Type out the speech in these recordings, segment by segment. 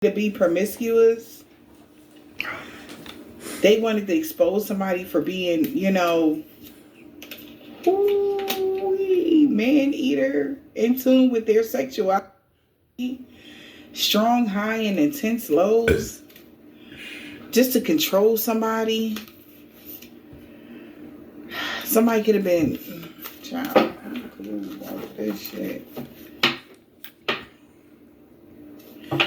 to be promiscuous. They wanted to expose somebody for being, you know, man eater, in tune with their sexuality, strong high and intense lows, just to control somebody. Somebody could have been, child, this shit.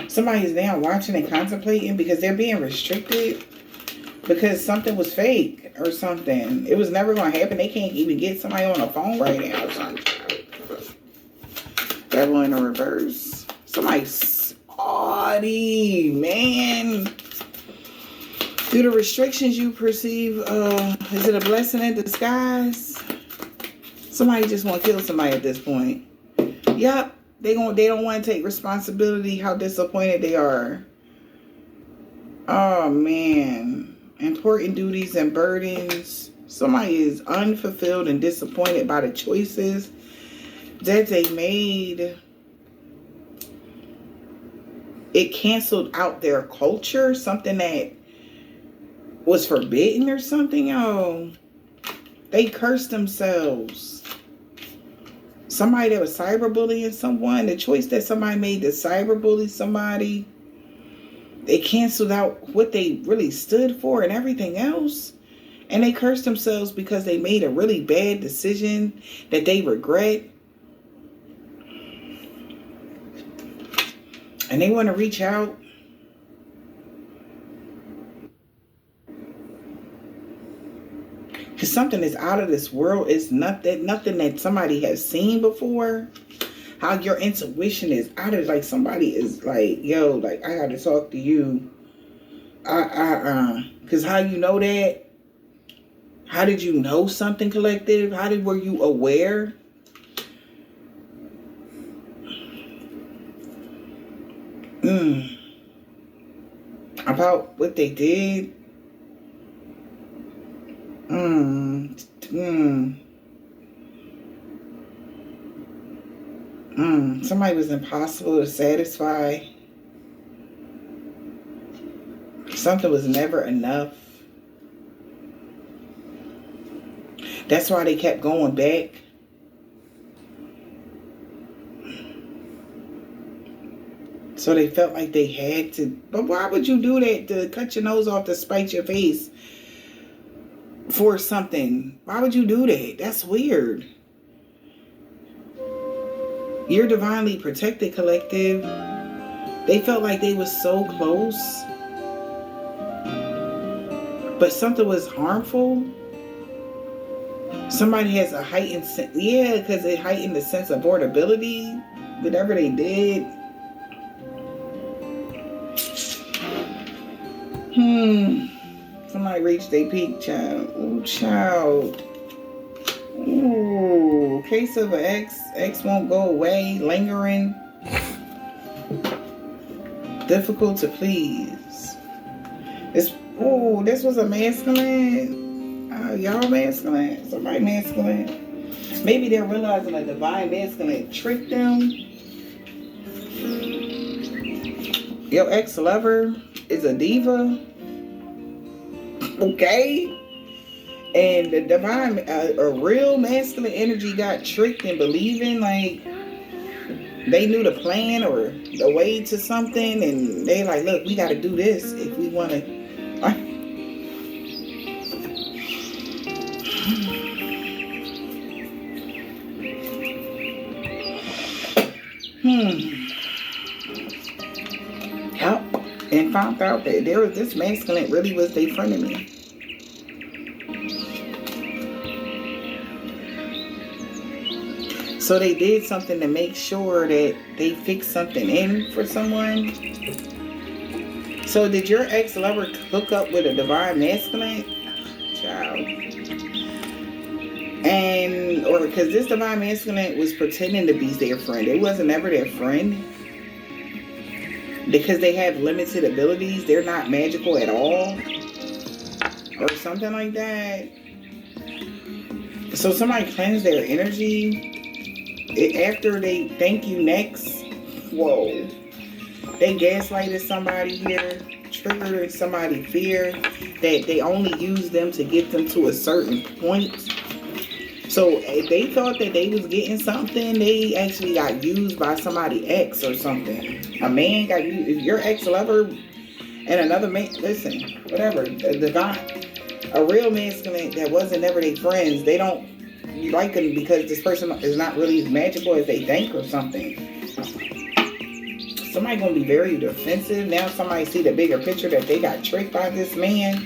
Somebody is now watching and contemplating because they're being restricted because something was fake or something. It was never going to happen. They can't even get somebody on the phone right now or something. Devil in the reverse. Somebody spotty, man. Do the restrictions you perceive, is it a blessing in disguise? Somebody just want to kill somebody at this point. Yup. They don't want to take responsibility how disappointed they are. Oh, man. Important duties and burdens. Somebody is unfulfilled and disappointed by the choices that they made. It canceled out their culture. Something that was forbidden or something. Oh, they cursed themselves. Somebody that was cyberbullying someone, the choice that somebody made to cyberbully somebody, they canceled out what they really stood for and everything else. And they cursed themselves because they made a really bad decision that they regret. And they want to reach out. Because something is out of this world. It's nothing that somebody has seen before. How your intuition is out of, like, somebody is like, yo, like, I gotta talk to you. Because how you know that? How did you know something, collective? Were you aware? About what they did? Somebody was impossible to satisfy. Something was never enough. That's why they kept going back. So they felt like they had to. But why would you do that? To cut your nose off to spite your face for something? Why would you do that? That's weird. You're divinely protected, collective. They felt like they was so close, but something was harmful. Somebody has a heightened sense. Yeah, because it heightened the sense of vulnerability. Whatever they did. Somebody reached their peak, child. Ooh, child. Ooh, case of an ex won't go away, lingering, difficult to please. This was a masculine. Y'all masculine. Somebody masculine. Maybe they're realizing a divine masculine tricked them. Your ex-lover is a diva. Okay. And the divine, a real masculine energy got tricked in believing like they knew the plan or the way to something, and they like, look, we got to do this if we want to. Yep. And found out that this masculine really was their frenemy. So they did something to make sure that they fixed something in for someone. So did your ex-lover hook up with a divine masculine? Child. And, or because this divine masculine was pretending to be their friend. It wasn't ever their friend. Because they have limited abilities. They're not magical at all. Or something like that. So somebody cleansed their energy. After they thank you next, whoa, They gaslighted somebody here, triggered somebody fear, that they only use them to get them to a certain point. So if they thought that they was getting something, they actually got used by somebody ex or something. A man got used. If your ex lover and another man, listen, whatever, a real masculine that wasn't never their friends, they don't like them because this person is not really as magical as they think or something. Somebody gonna be very defensive. Now somebody see the bigger picture that they got tricked by this man.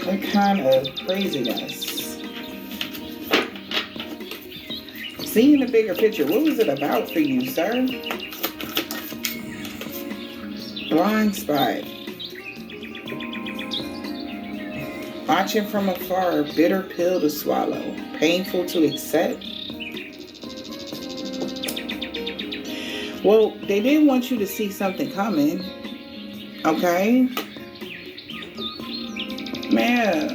What kind of craziness? Seeing the bigger picture, what was it about for you, sir? Blind spot. Watching from afar, bitter pill to swallow, painful to accept. Well, they didn't want you to see something coming, okay? Man,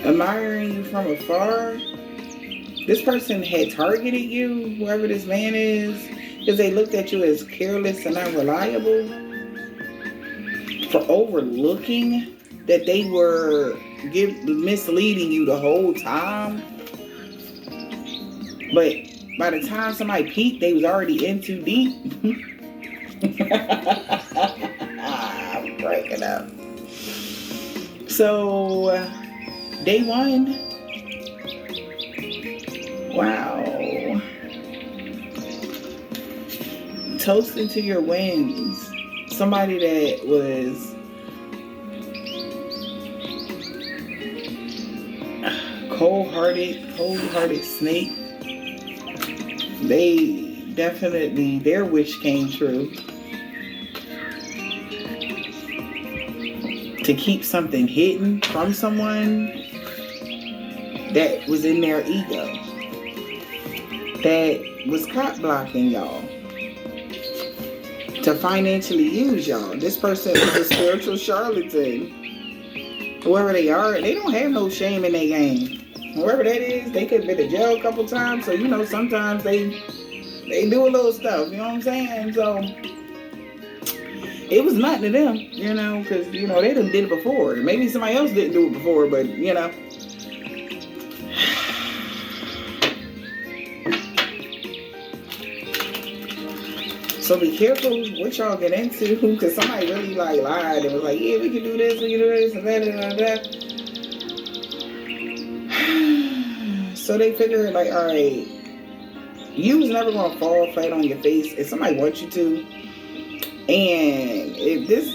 admiring you from afar. This person had targeted you, whoever this man is, because they looked at you as careless and unreliable, for overlooking that they were misleading you the whole time. But by the time somebody peaked, they was already in too deep. I'm breaking up. So, day one. Wow. Toasting to your wins. Somebody that was cold-hearted snake. They definitely, their wish came true. To keep something hidden from someone that was in their ego. That was cop blocking y'all. To financially use y'all. This person is a spiritual charlatan. Whoever they are, they don't have no shame in their game. Whoever that is, they could have been to jail a couple times. So, sometimes they do a little stuff. You know what I'm saying? So, it was nothing to them, because, they done did it before. Maybe somebody else didn't do it before, but, So be careful what y'all get into, because somebody really lied and was like, yeah, we can do this, and that, and that. So they figured all right, you was never going to fall flat on your face if somebody wants you to. And if this,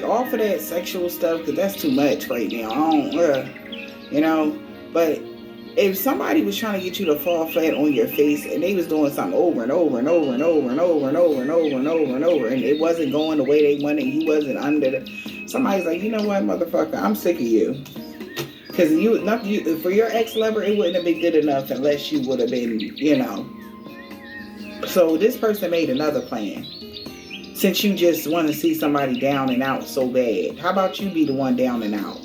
off of that sexual stuff, because that's too much right now. But if somebody was trying to get you to fall flat on your face and they was doing something over and over and over and over and over and over and over and over and over, and it wasn't going the way they wanted, you wasn't under somebody's like, you know what, motherfucker, I'm sick of you. Because for your ex-lover, it wouldn't have been good enough unless you would have been, So this person made another plan. Since you just want to see somebody down and out so bad, how about you be the one down and out?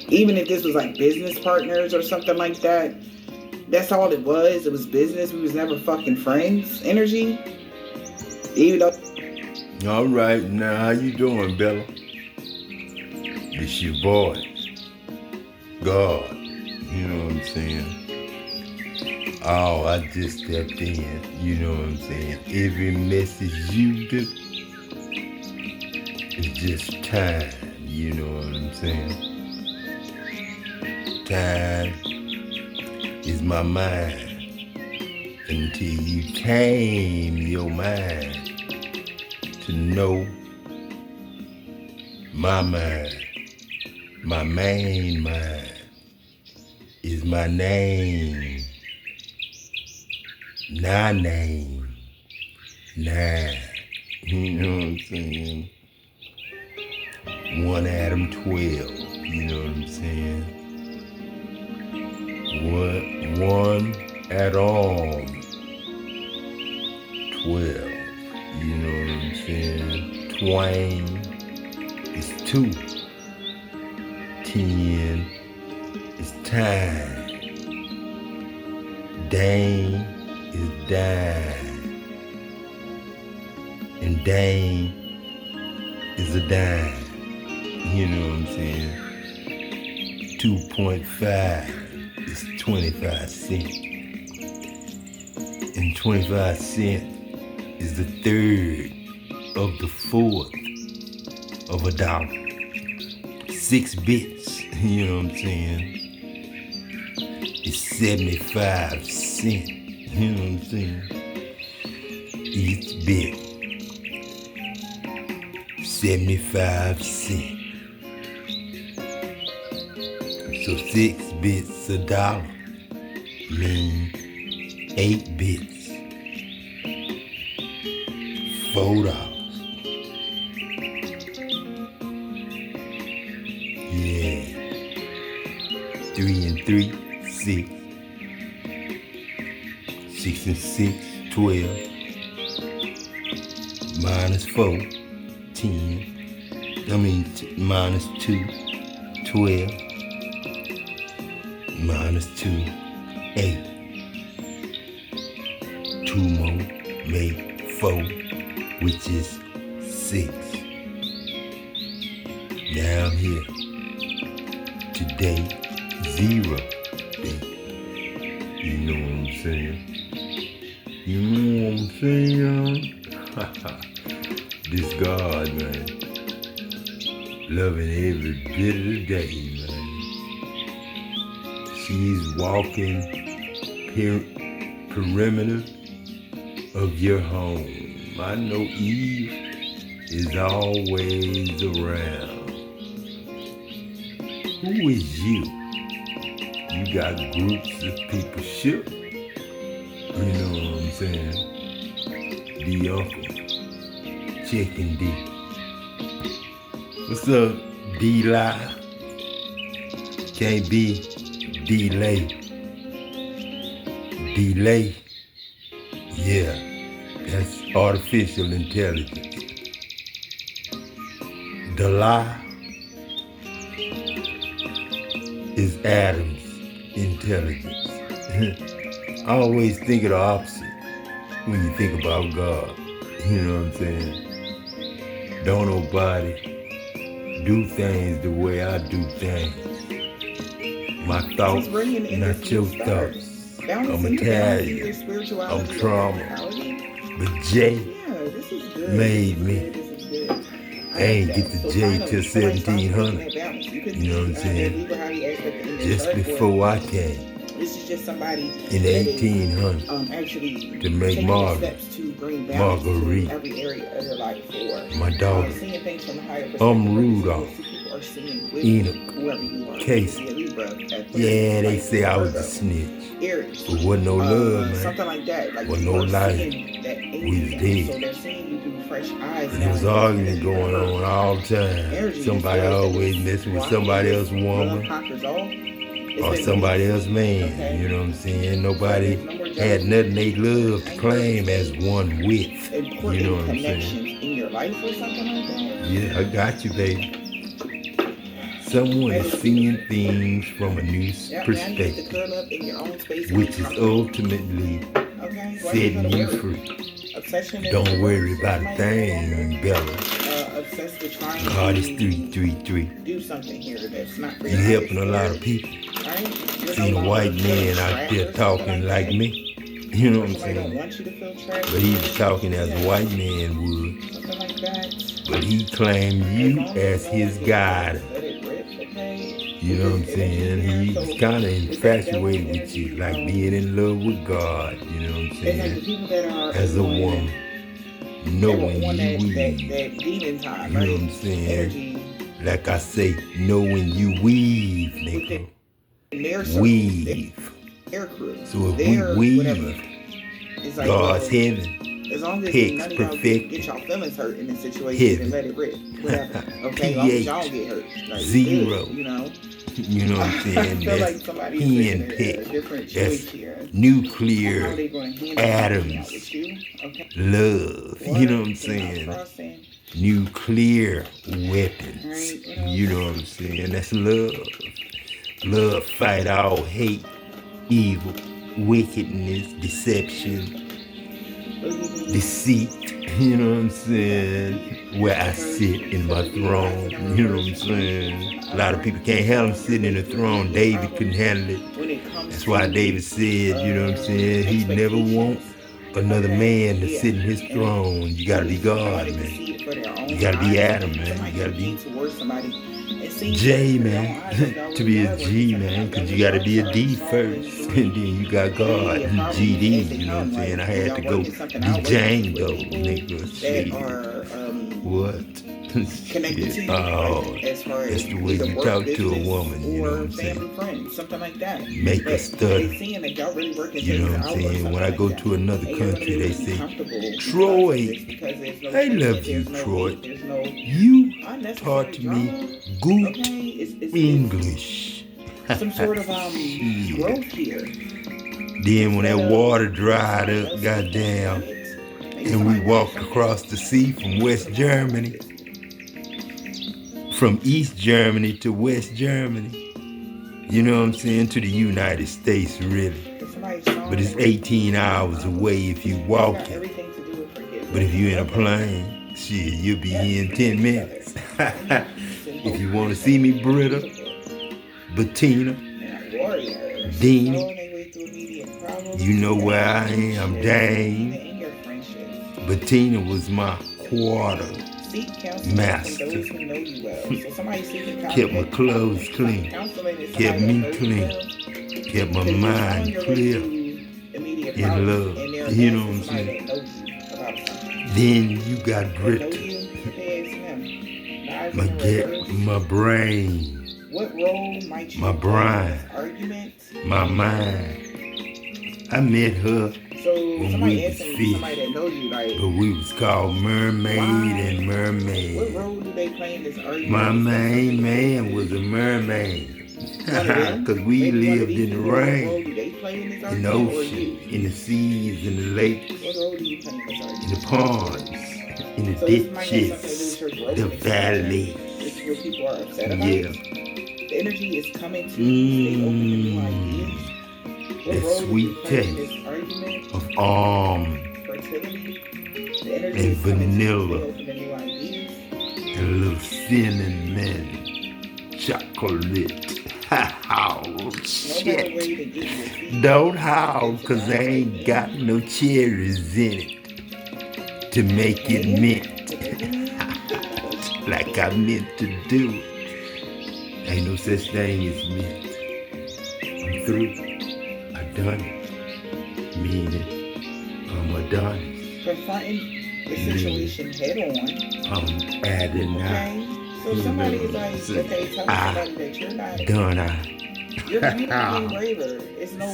Even if this was business partners or something like that, that's all it was. It was business. We was never fucking friends energy. Even though. All right, now how you doing, Bella? It's your boy, God. You know what I'm saying? Oh, I just stepped in. You know what I'm saying? Every message you do is just time. You know what I'm saying? Time is my mind until you tame your mind to know my mind. My main mind is my name. Nah name. Nah. You know what I'm saying? 1 Adam 12. You know what I'm saying? One Adalm 12. You know what I'm saying? Twain is 2. 10 is time. Dame is dime. and dame is a dime. You know what I'm saying? 2.5 is 25 cents. And 25 cents is the third of the fourth of $1. 6 bits, you know what I'm saying? It's 75 cents, you know what I'm saying? Each bit, 75 cents. So 6 bits $1 mean 8 bits, $4. Yeah. 3 and 3, 6. 6 and 6, 12. Minus 4, 10. Minus 2, 12. Minus 2, 8. 2 more make 4, which is 6. Now I'm here. Today, 0 day. You know what I'm saying? You know what I'm saying? This God, man. Loving every bit of the day, man. She's walking perimeter of your home. I know Eve is always around. Who is you? You got groups of people shook. You know what I'm saying? The uncle. Chicken D. What's up, D-Lie? Can't be delay. Delay. Yeah, that's artificial intelligence. The lie is Adam's intelligence. I always think of the opposite when you think about God. You know what I'm saying? Don't nobody do things the way I do things. My thoughts, not your thoughts. I'm Italian. I'm trauma. But J made me. I ain't get the J till 1700. You know what I'm saying? Just before I came. This is just somebody in the 1800s actually to make Margaret. Marguerite. Every area of their life for my daughter. Seeing things from a higher Rudolph. Enoch. Casey. Yeah, they say I was a snitch. But wasn't no love, man. Something like that. Like wasn't no life. We was dead. So they're seeing you through fresh eyes. And there was arguing going on all the time. Somebody always messing with somebody else's woman. Or somebody else's man. You know what I'm saying? Nobody had nothing they loved to claim as one with. You know what I'm saying? In your life or something like that? Yeah, I got you, baby. Someone is seeing things from a new perspective, which is ultimately setting you free. Don't worry about a thing, Bella. God is 333. Do something here that's not You're helping a lot of people. Seen a white man out there talking like me. You know what I'm saying? But he was talking as a white man would. But he claimed you as his God. You know what I'm saying? He was kind of infatuated with you, like being in love with God. You know what I'm saying? As a woman, knowing you weave. You know what I'm saying? Like I say, knowing you weave, nigga. Weave. So if we weave, God's heaven, Peacked, perfect, get y'all feelings hurt in this situation and let it rip. Whatever. Okay, as long as y'all get hurt. Like, 0. You know? You know what I'm saying? I feel like somebody's making a different choice here. Nuclear atoms. Love. You know what I'm saying? Nuclear weapons. You know what I'm saying? That's love. Love fight all hate, evil, wickedness, deception, deceit. You know what I'm saying? Where I sit in my throne. You know what I'm saying? A lot of people can't handle sitting in a throne. David couldn't handle it. That's why David said, you know what I'm saying? He'd never want another man to sit in his throne. You gotta be God, man. You gotta be Adam, man. You gotta be J, man. To be a G, man. Cause you gotta be a D first. And then you got God and GD, you know what I'm saying? I had to go be Django, nigga. Shit. What? Connected to you, oh, as far as that's the way you talk to a woman, you know what I'm saying? Friends, something like that. Make her study. Really, you know what I'm saying? When I go to another country, they say, Troy, I love you, Troy. You taught me good English. Some sort of growth here. Then when that water dried up, goddamn, and we walked across the sea from West Germany, from East Germany to West Germany, you know what I'm saying, to the United States, really. But it's 18 hours away if you walk it. But if you're in a plane, shit, you'll be here in 10 minutes. If you want to see me, Britta, Bettina, Dina, you know where I am, Dane. Bettina was my quarter master. Kept my clothes clean, kept me clean, kept my mind clear in love. You know what I'm saying? Then you got Britta, my brain, my brain, my mind. I met her when we was fish, but we was called Mermaid and Mermaid. What role do they play in this argument? My main man was a mermaid. Because we lived in the rain, in the ocean, in the seas, in the lakes, in the ponds, in the ditches, the valley. This is what people are upset about. Yeah. The energy is coming to you. They open to new ideas. That sweet taste of fertility. And vanilla and a little cinnamon chocolate. Oh, shit. Don't howl, cause I ain't got no cherries in it to make it mint like I meant to do. Ain't no such thing as mint. I'm through. I done it. Meaning, I'm a done. Confronting the situation head on. I'm adding okay? So somebody is like, okay, tell somebody that you're not done. You're getting braver. It's no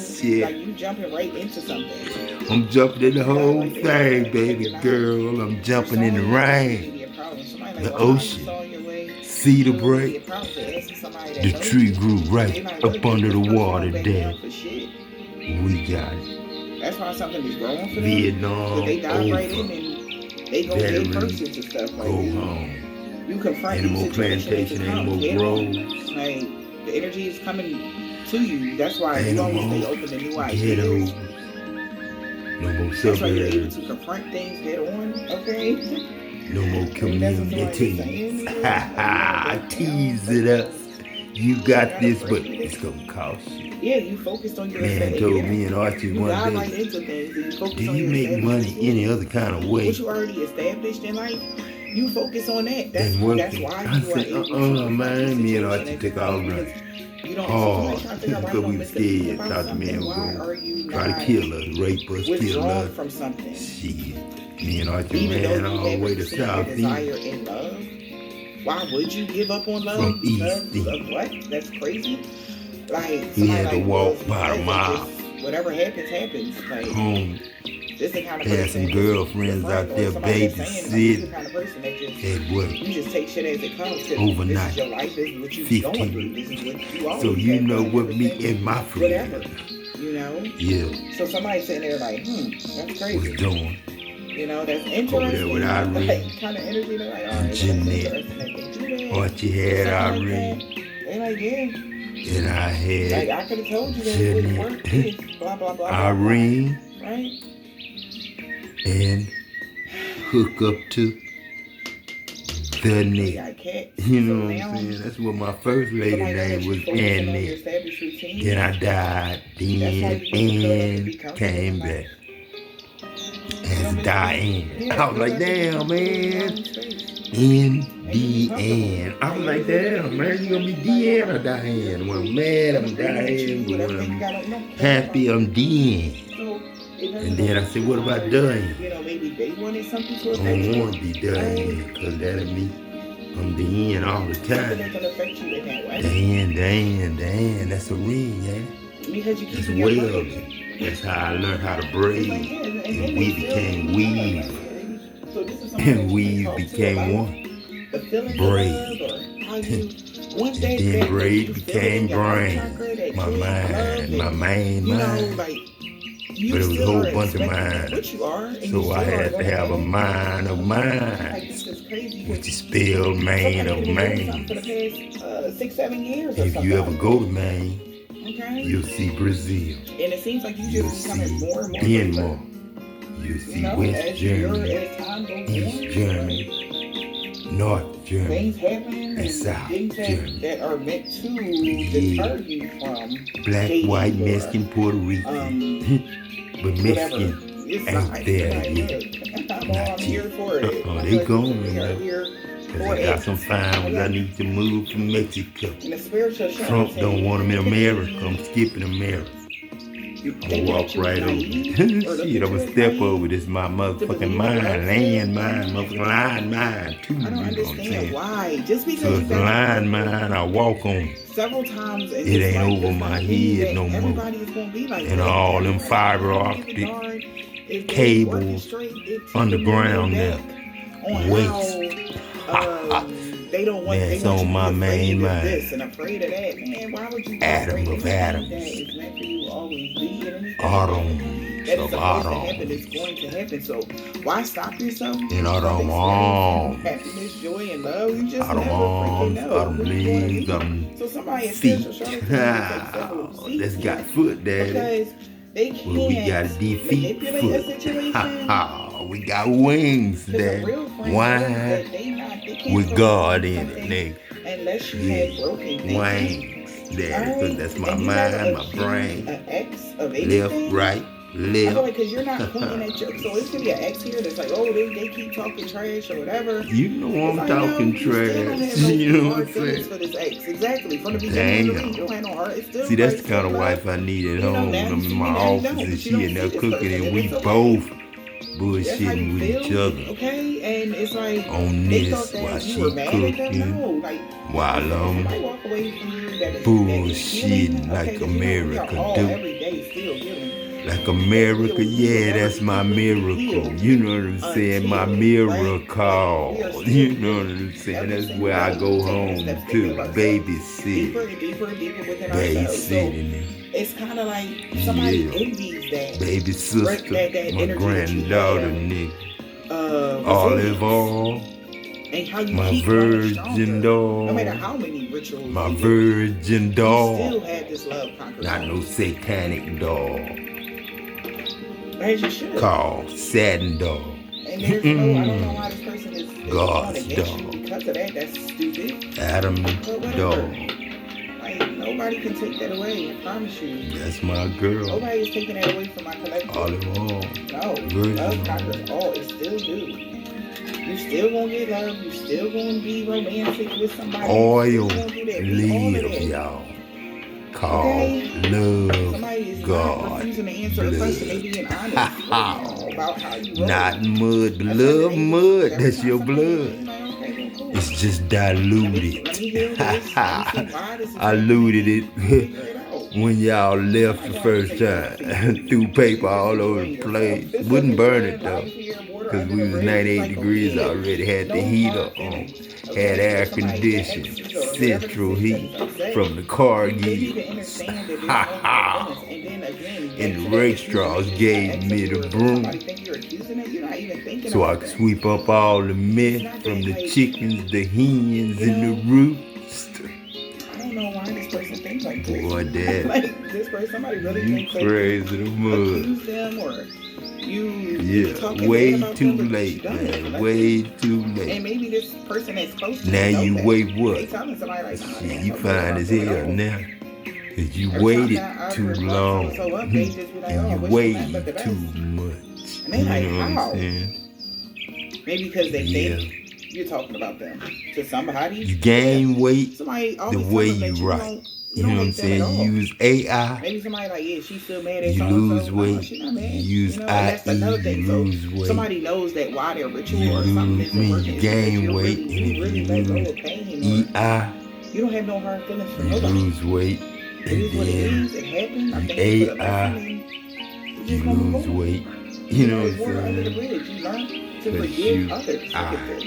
like you jumping right into something. I'm jumping in the whole thing, baby girl. I'm jumping in the rain, the ocean, cedar break. The tree grew right up under the water there. We got it. That's why something is growing for them. Vietnam, they dive right in and they go get persons and stuff like go this. home. You confront ain't no more plantation, ain't no more groves. Like the energy is coming to you. That's why ain't you always stay open to new ideas. Ghetto. No more suburbs. That's why you're able to confront things head on. Okay. No more communities. Tease it up. You got this, but it's gonna cost you. Yeah, you focused on your man told me and Archie one day, right into things, and do you make money any other kind of way? What you already established in life, you focus on that. That's why I said, man, me and Archie took all the hard because we were scared. Thought the man was going to try to kill us, rape us, kill us. From something. Shit. Me and Archie ran all the way to South East. Why would you give up on love? From East. Of what? That's crazy. Like he had to walk about a mile. Whatever happens. Like home. This the kind of had some girlfriends out there babysitting at work. You just take shit as it comes. Overnight. This is your life. This is what you going through. This is what you always so you know what me and my friend. Whatever. You know? Yeah. So somebody sitting there like, that's crazy. What's doing? You know, that's interesting. Over there with Irene. Like, kind of energy. They're like, all right, Jeanette. Archie had Irene. They like, yeah. And I had like, I could have told you that it wouldn't work. This, blah, blah, blah. Irene. Right? And hook up to the They neck. got cats. You So know what now I'm saying? That's what my first lady somebody know that name you're was, focusing on your Annette. established routine. Then I died, That's why then you get to curl up and be and comfortable came in life. back You know, as Miss Diane. Yeah, I was like, just have to be damn, comfortable in your man. own space. In And you be the comfortable. end. I was Like, like, it is what it damn, is. man, you gonna be Diane or Diane? When I'm mad, I'm Diane. But when I'm happy, I'm Diane. So it And doesn't then I always said, what about matter. Diane? You know, maybe they wanted something to I affect don't you. want to be Diane, because that'll mean I'm Diane all the Something time. that can affect you in that way. Diane, that's a ring, yeah. Because you keep That's your well. heart. That's how I learned how to It's braid. like, yeah, and And then we they still became love, weave. like, yeah, so this is something that And you weave can talk to became about one. the feelings Braid. of love, or how you once And that then braid you feel it became in your heart brain. chakra, that My true love, mind, my and, main you know, mind. like you But it was a still whole are bunch of expecting minds. what you are, and you So still I are had to gonna have a get it. mind of Like, mine, this is crazy. which is spelled man of Somebody been doing something for the man. past 6-7 years or If something. you ever go to Maine, Okay. you'll see Brazil. And it seems like you You'll just becoming see more and more Denmark. You'll You see know, West as Germany, time goes East on, Germany, North Germany, things happen and South things Germany. that are meant to Yeah. deter you from Black, dating white, or, Mexican, Puerto Rican. But whatever. Mexican It's ain't like, there like, yet. look, I'm Not here yet. for it. They Like, gone, we are man. here Cause for I got it. some fine I need to move from Mexico. In the spiritual Trump don't want them in America. I'm skipping America. I'm gonna walk right over. Shit, I'm gonna step over this my motherfucking mind, land mine, motherfucking line mine too. I don't understand why. Just because So you it's got line mine, I walk on it. several times, It ain't over my head no more. Everybody's gonna be like and that. all them fiber optic cables underground now. Waste. They don't want. That's they want on you my to be main afraid of mind. this and afraid of that. Man, why would you be Atom afraid of anything atoms. that is meant for you to always be and anything Atoms that is of supposed to happen atoms. is going to happen. So why stop yourself? And from atom experiencing arms. happiness, joy, and love. You just Atom never freaking arms, know. atom who you're gonna legs, be. atom So somebody is feet. spiritual charlatans That's got foot, daddy. because they can't Well, we got defeat manipulate a foot. situation. We got wings, Because a daddy. real friend Wine knows that they can't with focus God on in it, something nigga. unless you Yeah, have broken thinking. wings, daddy. Alright? Cause that's my And you mind, never my accuse brain. an ex of anything. Left, right, I feel left. like because you're not pointing at your, so it's gonna be an ex here that's like, oh, they keep talking trash or whatever. You know I'm It's like, talking no, you still don't trash. have no You know what hard I'm feelings saying? for this ex. Exactly. From the beginning of the week, you don't have no heart. It's still See, that's the like, kind of still wife love. I need at You know, home. now I'm you see in my me, now you office don't, and but you she don't in see there this cooking person, and and we it's okay. both That's how bullshitting you with feel, each other okay? And it's like on they this thought while that you she were mad at them. cooking, No, like while somebody I'm walk away from you that is bullshitting like okay, 'cause you know, we are America all do. every day still healing. Like America, yeah, that's my miracle. You know what I'm saying? My miracle. You know what I'm saying? That's where I go home to babysit. Deeper and deeper and deeper within ourselves. So Babysitting. it's kind of like somebody Yeah. envies that. Baby sister, that my energy granddaughter, that you nigga. have, Olive oil, and how you my keep growing virgin stronger. dog. No matter how many rituals My you do, virgin you still dog. have this love conquer. Not no satanic dog. As you should. Called satin dog. And there's no, I don't know why this person is going God's against you dog. because of that. That's stupid. Adam But whatever. dog. Like, nobody can take that away, I promise you. That's my girl. Nobody is taking that away from my collective. Olive oil. No, Virgin love conquers all. It still do. You still gonna get love. You still gonna be romantic with somebody. Oil live, y'all. Called love Somebody is not God. refusing to answer a question. They being honest about how you roll. Not mud, but love mud. That's your blood. It's just diluted. I looted it when y'all left the first time. Threw paper all over the place. Wouldn't burn it though, because we was 98 degrees already. Had the heater on. Had air conditioning, central heat from the Cargills. And the registrars gave me the broom so I could sweep up all the mess from the chickens, the hens, and the roost. I don't know why this person thinks like this. Boy, Dad, Like this person, somebody really you thinks like crazy the mud. accuse them or You talking way bad about too them, but late, you done man. it. Way too late. And maybe this person that's close to Now you know you that. wait what? They telling somebody like, nah, Shit, man, you don't fine as do it hell all. now. Cause you Every waited time I too argue, long. so up, they just be like, And oh, you wish them nothing but waited the best. too much. And they like, know what how? I'm saying? Maybe because they Yeah. think you're talking about them to somebody. You gain weight Somebody the always way tell them you that you right. don't, You know what I'm hate them at saying? all. You use AI. Maybe somebody like, yeah, she's still mad at You so-and-so. lose No, weight. she not mad. You use and that's another IE. thing. You So lose weight. somebody knows that why their ritual You or something lose, isn't working. you gain weight, You and if really you let go lose of pain. EI, You don't have no hard feelings for you nobody. lose weight, It and is what it then is. It happened. I you think you put a AI, lesson in. you lose weight. You You know it's what water I'm under the saying? bridge. You learn to 'Cause forgive you others. Look at are. this.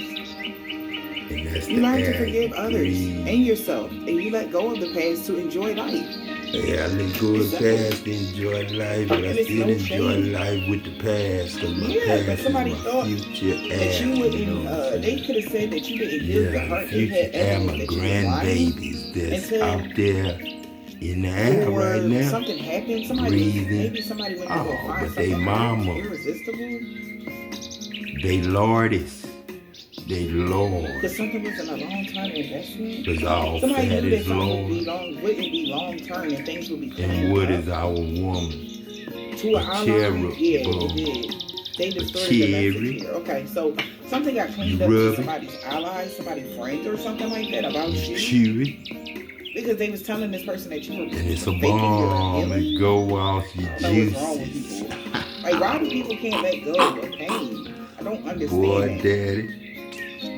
And that's You the learn to air forgive you others breathe. and yourself. And you let go of the past to enjoy life. Yeah, I let go of the past, enjoy life, but I And it's still no enjoy shame. life with the past, because my Yeah, but past somebody is my thought future that ass, you you wouldn't, know what I'm they saying? could have said that you didn't give Yeah, your the heart. They future had air, evidence my that you were lying. grandbabies that's Until out there in the air or right now, something happened. Somebody breathing. maybe somebody went to go Oh, find but they something mama, irresistible. they lordies, they lord, Because something wasn't a long-term investment. because all Somebody fat knew that is something lord. wouldn't be long-term and things would be And cleaned what up. is our woman? To A our cherub line, yeah, bone. it did. They distorted the cherry. message here. Okay, so something got cleaned You up to rub it. somebody's ally, somebody's friend or something like that about You you. chew it, Because they was telling this person that you were and it's a faking your bomb. It healing. go off your I don't know what's wrong with juices. people. Like, why do people can't let go of pain? I don't understand Boy, that. daddy,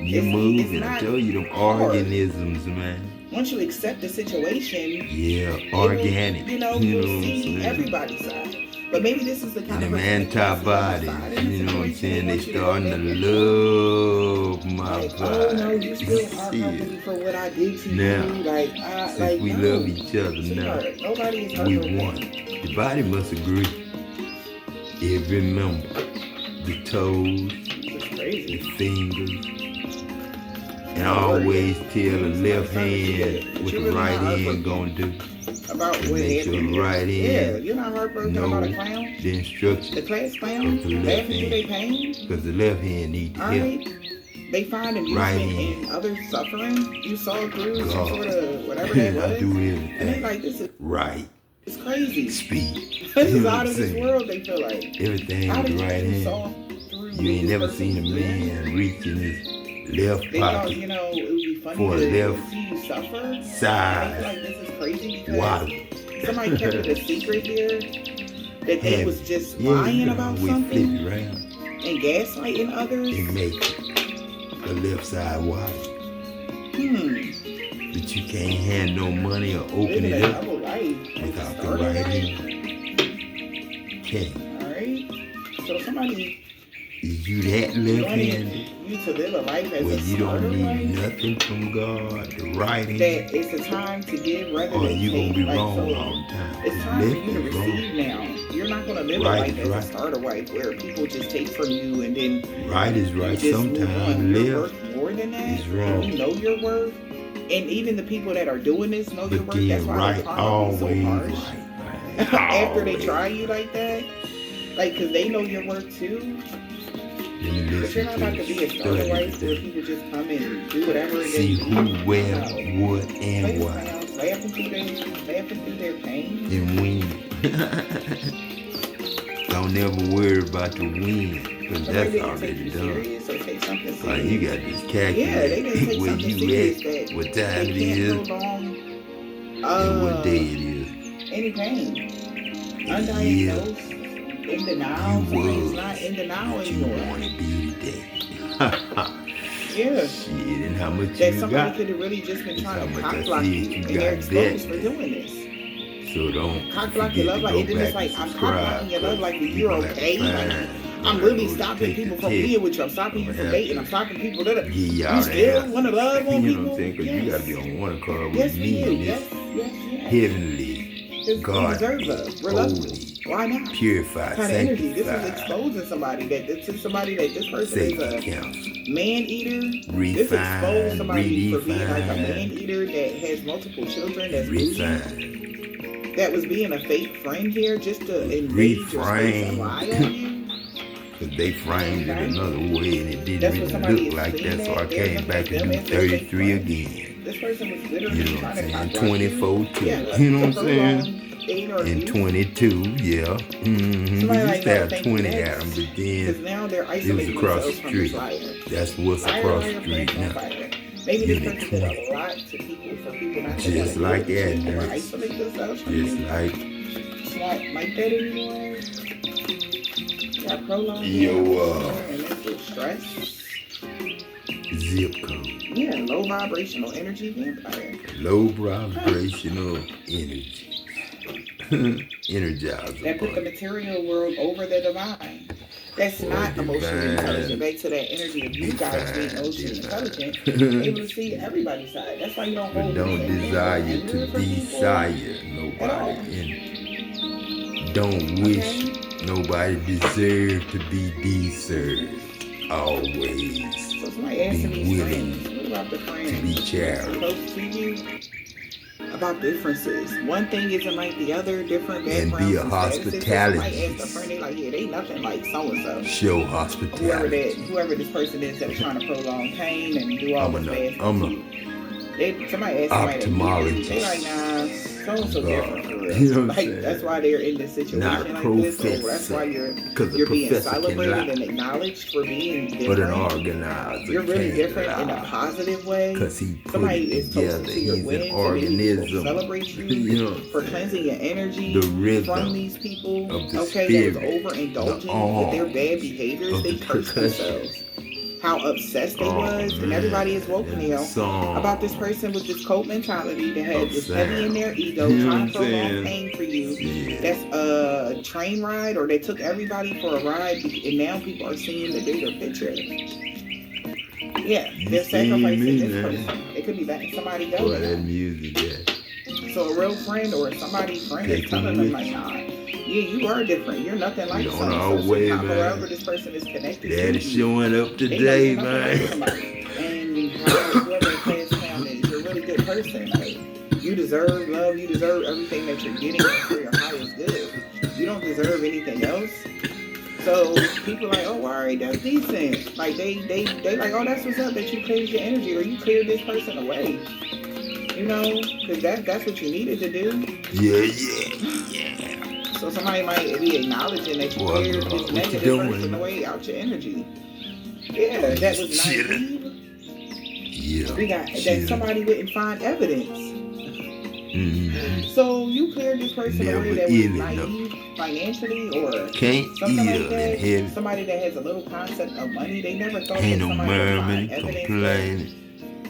you It's moving. not I tell you, them hard. organisms, man. Once you accept the situation, Yeah, it will, organic. you know, You you'll know what I'm see saying? everybody's side. But maybe this is the kind And of them person that crosses on the side antibodies, in the you know what I'm situation. saying? They want you to go starting back to and love my like, oh no, you body. still are Shit. hurting for what I did to Now, you. Like, Since we no. love each other now, Sweetheart, nobody is we hurting. won. The body must agree. Every member, the toes, It's the crazy. fingers, and always tell the left hand what the right hand gonna do. About And what make sure happened. the right Yeah, hand you're not heartbroken know about a clown. the The instructions class of clowns the left laughing through their hand. pain. Because the left hand need the help. Alright. They find amusement Right in hand. others suffering. You saw through some God. sort of whatever that I was. do And they everything like, this is right. it's crazy. Speed. This You is know what out I'm of this saying? world, they feel like. Everything How with did the right you hand. saw through You ain't this never person seen a was doing? man reach in his left They thought, pocket you know, it would be funny for a to left see you suffer. And they feel side like this is crazy because waddle. somebody kept it a secret here that they was just lying about we something flip it around and gaslighting others. and make it a left side waddle. But you can't hand no money or open Living it a up double life. without the Started right right. hand. Can't. Alright. So somebody Is you that left-handed you to live a life as where a you don't starter need life, nothing from God, the right hand, that it's a time to give rather or than you gonna take. be Like, wrong so all the time? it's 'Cause time for left you to is wrong. receive now. You're not going to live Right a life is as right. a starter wife where people just take from you and then Right is you right. just move on. Sometimes You're left worth more than that. is wrong. And you know your worth. And even the people that are doing this know your But worth. That's then why right they're trying always to be so harsh. right. After they Always. try you like that, like, because they know your worth too. Then you But you're listen not to about to be a the starter study wife where today. people just come and do whatever it See is. who, where, what, and why. Laughing through their pain. And win. Don't never worry about the win, because Somebody that's didn't take already you done. serious or take something serious. Like you got this Yeah, they didn't calculate take where something you serious at, that what time they it can't is, prolong and what day it is. any pain. And Undiagnosed, in denial. you Somebody's was not in denial what you anymore. want to be today. Yeah. Shit, and how much That you somebody got. could have really just been That's trying to how much I cock block said you, you and got they're exposed that. for doing this. So don't Cock block forget your love to life, go and then it's back like, and I'm cock blocking your love subscribe, life, but 'cause you're you gonna have okay. to Like, find- I'm you really gotta go stopping take people the from test. being with you. I'm stopping you Gonna from have dating. to I'm stopping people that Give y'all you the still answer. want to love on You know people. what I'm saying? Because you got to be on one accord with Yes, me we do. in Yes, this yes. heavenly, Because we God, deserve love. We're lovely. holy, Why not? purified, Kind of energy. This is sanctified, exposing somebody that this is somebody that this person is safety a counsel, man eater. This refined, exposes somebody for being like a man redefined, eater that has multiple children. That's bougie. refined, That was being a fake friend here just to invade your space and reframed. lie on you. Cause they framed it another way and it didn't That's what really somebody look is like seeing that, so I that. They're came looking back at and them do as if they 33 framed. again. This person was literally You know what trying I'm to saying? copyright 24 too. Yeah, You know what I'm for saying? long, they or And abuse. 22, yeah. Mm-hmm. We Somebody used like, to no, have thank you 20 next. at them, but Because then now they're it was isolating across the themselves from this street. liar. That's what's Liar, across the liar, street plants on now. fire. Maybe this Unit person did 20. a lot to people for people not to Just want like to deal with you or that, isolate themselves from just you. like It's not like that anymore. You got prolonged your and mental stress. zip code. Yeah, low vibrational energy vampire. Low vibrational energy. Energize That put the material world over the divine. That's not emotionally intelligent. Back to that energy of you guys being emotionally intelligent, able to see everybody's side. That's why you don't hold don't these desire things to desire nobody and don't wish nobody deserve to be deserved. Always So somebody asking be these willing friends, what about the friends to be charitable close to you? About differences. One thing isn't like the other, different and backgrounds be a and statuses. hospitality. Somebody ask a friend, they like, yeah, they nothing like so-and-so. Show hospitality. Whoever this person is that's trying to prolong pain and do all this bad stuff. Somebody asked somebody, they like, nah, so different for real. You know what I'm like saying? that's why they're in this situation Not like this. Or that's why you're being celebrated and acknowledged for being different. But an organizer, you're really different in a positive way. Because he put somebody it is told together. to your He's wins an organism. Celebrate you, you know, for cleansing your energy the rhythm from these people. of the That was spirit, overindulging with their bad behaviors. They cursed themselves. How obsessed they was, and everybody is woke now about this person with this cult mentality that had this heavy in their ego, trying to prolong pain for you. Yeah. That's a train ride, or they took everybody for a ride, and now people are seeing the bigger picture. Yeah, they're sacrificing this person. It could be that somebody else. Boy, that music, yeah. So a real friend or somebody's friend is telling them like, nah, yeah, you are different. You're nothing like someone. However this person is connected to you. Showing up today, man. Like and whoever the class clown is, you're a really good person. Like, you deserve love. You deserve everything that you're getting for your highest good. You don't deserve anything else. So people like, oh, alright, that's decent. Like they like, oh, that's what's up, that you cleared your energy or you cleared this person away. You know, because that's what you needed to do. Yeah. So somebody might be acknowledging that you cleared this negative person away out your energy. Yeah, that was naive. Yeah. We got that somebody wouldn't find evidence. So you cleared this person away that was naive financially or something like that. Somebody that has a little concept of money, they never thought that somebody would find evidence.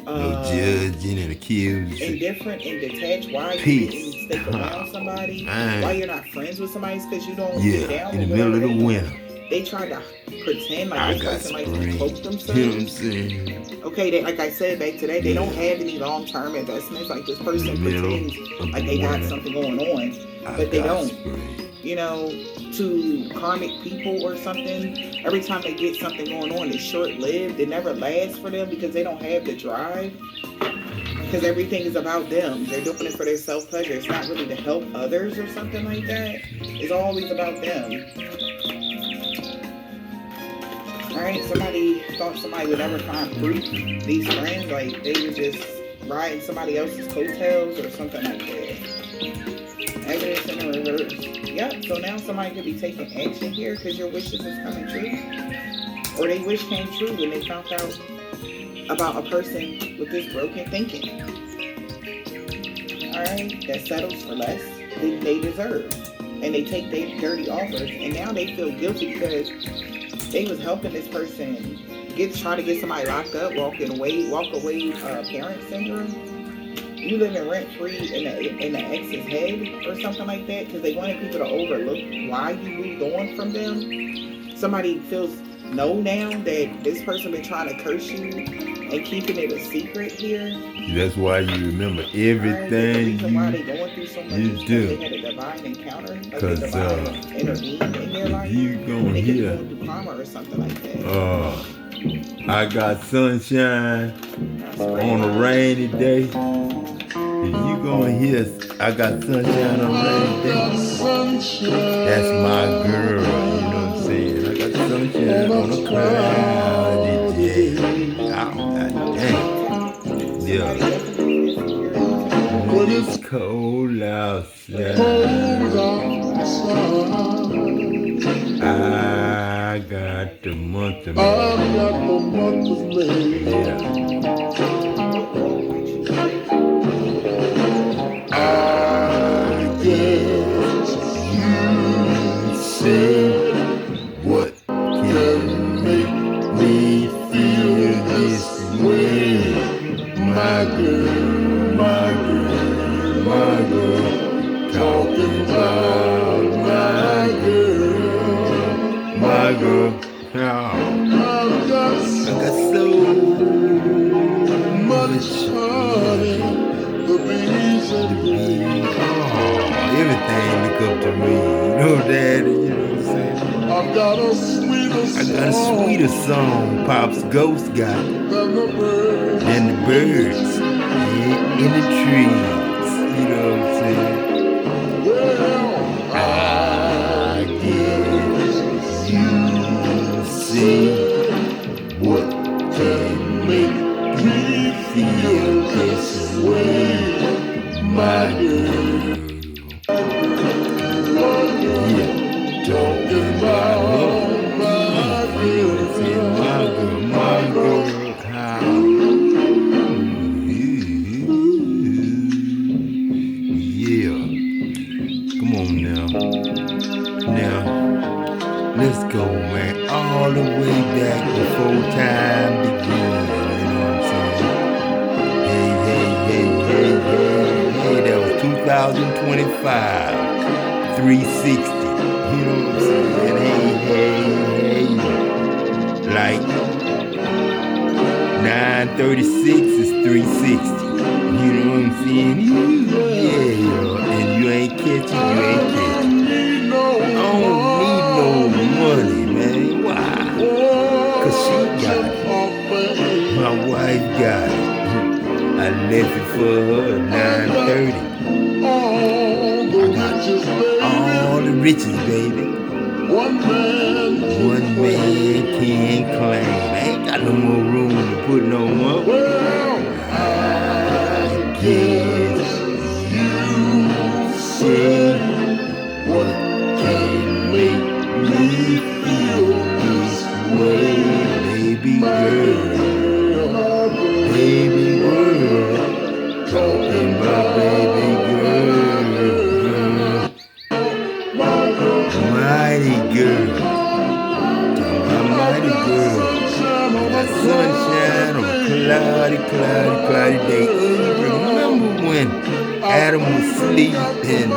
No judging and accusing. Indifferent and detached. Why you didn't stick around somebody? Why you're not friends with somebody? Because you don't get down in the middle of the winter. They try to pretend like this person likes to cloak themselves. You know what I'm saying? Okay, like I said back today, they don't have any long-term investments. Like this person pretends like they got something going on, but they don't. You know, to karmic people or something, every time they get something going on, it's short-lived. It never lasts for them because they don't have the drive. Because everything is about them. They're doing it for their self-pleasure. It's not really to help others or something like that. It's always about them. Alright, somebody thought somebody would never find proof. These friends, like, they were just riding somebody else's coattails or something like that. Evidence in the reverse. Yep, so now somebody could be taking action here because your wishes is coming true. Or they wish came true when they found out about a person with this broken thinking. Alright, that settles for less than they deserve. And they take their dirty offers, and now they feel guilty because they was helping this person try to get somebody locked up, walk away parent syndrome. You living rent free in the ex's head or something like that because they wanted people to overlook why you moved on from them. Somebody feels now that this person been trying to curse you and keeping it a secret here. That's why you remember everything the reason why they going through so much is because they had a divine encounter, like a divine intervened in their life. You gonna they hear could go through karma or something like that. I got sunshine on a rainy day. If you gonna hear I got sunshine on a rainy day, that's my girl, you know what I'm saying? I got sunshine on a cloudy day. Oh, dang. Yeah. When it's cold outside, I got the month of May. Yeah. I guess you say what can make me feel this way, my girl, my girl, my girl, talking about my girl, my girl. Now, I got so much honey, the bees and the bees. Oh, everything look up to me. You know, Daddy, you know what I'm saying? I've got a sweeter song, Pop's Ghost got than the birds in the trees. You know what I'm saying? Well, I guess you see what can make me feel this way, my girl. Yeah, talking about my girl, my girl, how? Yeah, come on now. Now, let's go, man, all the way back before time began, you know what I'm saying? Hey, that was 2025, 360, you know what I'm saying? Hey, like 936 is 360, you know what I'm saying? Yeah, and you ain't catching. I don't need no money, man. Why? Cause she got it. My wife got it. I left it for her at 9:30. I got all the riches, baby. One man can't claim. I ain't got no more room to put no more. I guess you say what can make me feel this way, baby girl, talking about baby girl, mighty girl, talking about mighty girl, got sunshine on a cloudy day. Remember when Adam was asleep and I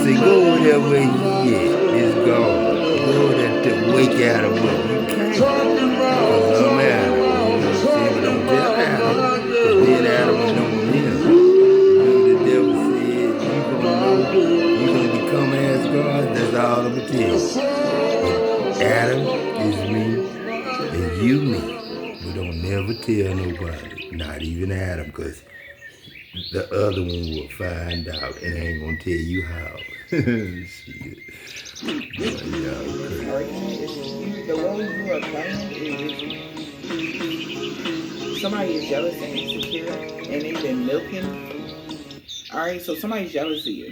said, go over there where he is, it's gone. Go over there to wake Adam up. You can't. Cause I'm Adam. You know what I'm saying? But don't tell Adam. Cause then Adam will know him. You know the devil said, you gonna become as God. That's all I'm gonna tell you. Adam is me and you me. We don't never tell nobody. Not even Adam, cause the other one will find out and ain't gonna tell you how. Shit. But y'all crazy. The role you are playing is somebody is jealous and insecure and they've been milking. Alright, so somebody's jealous of you.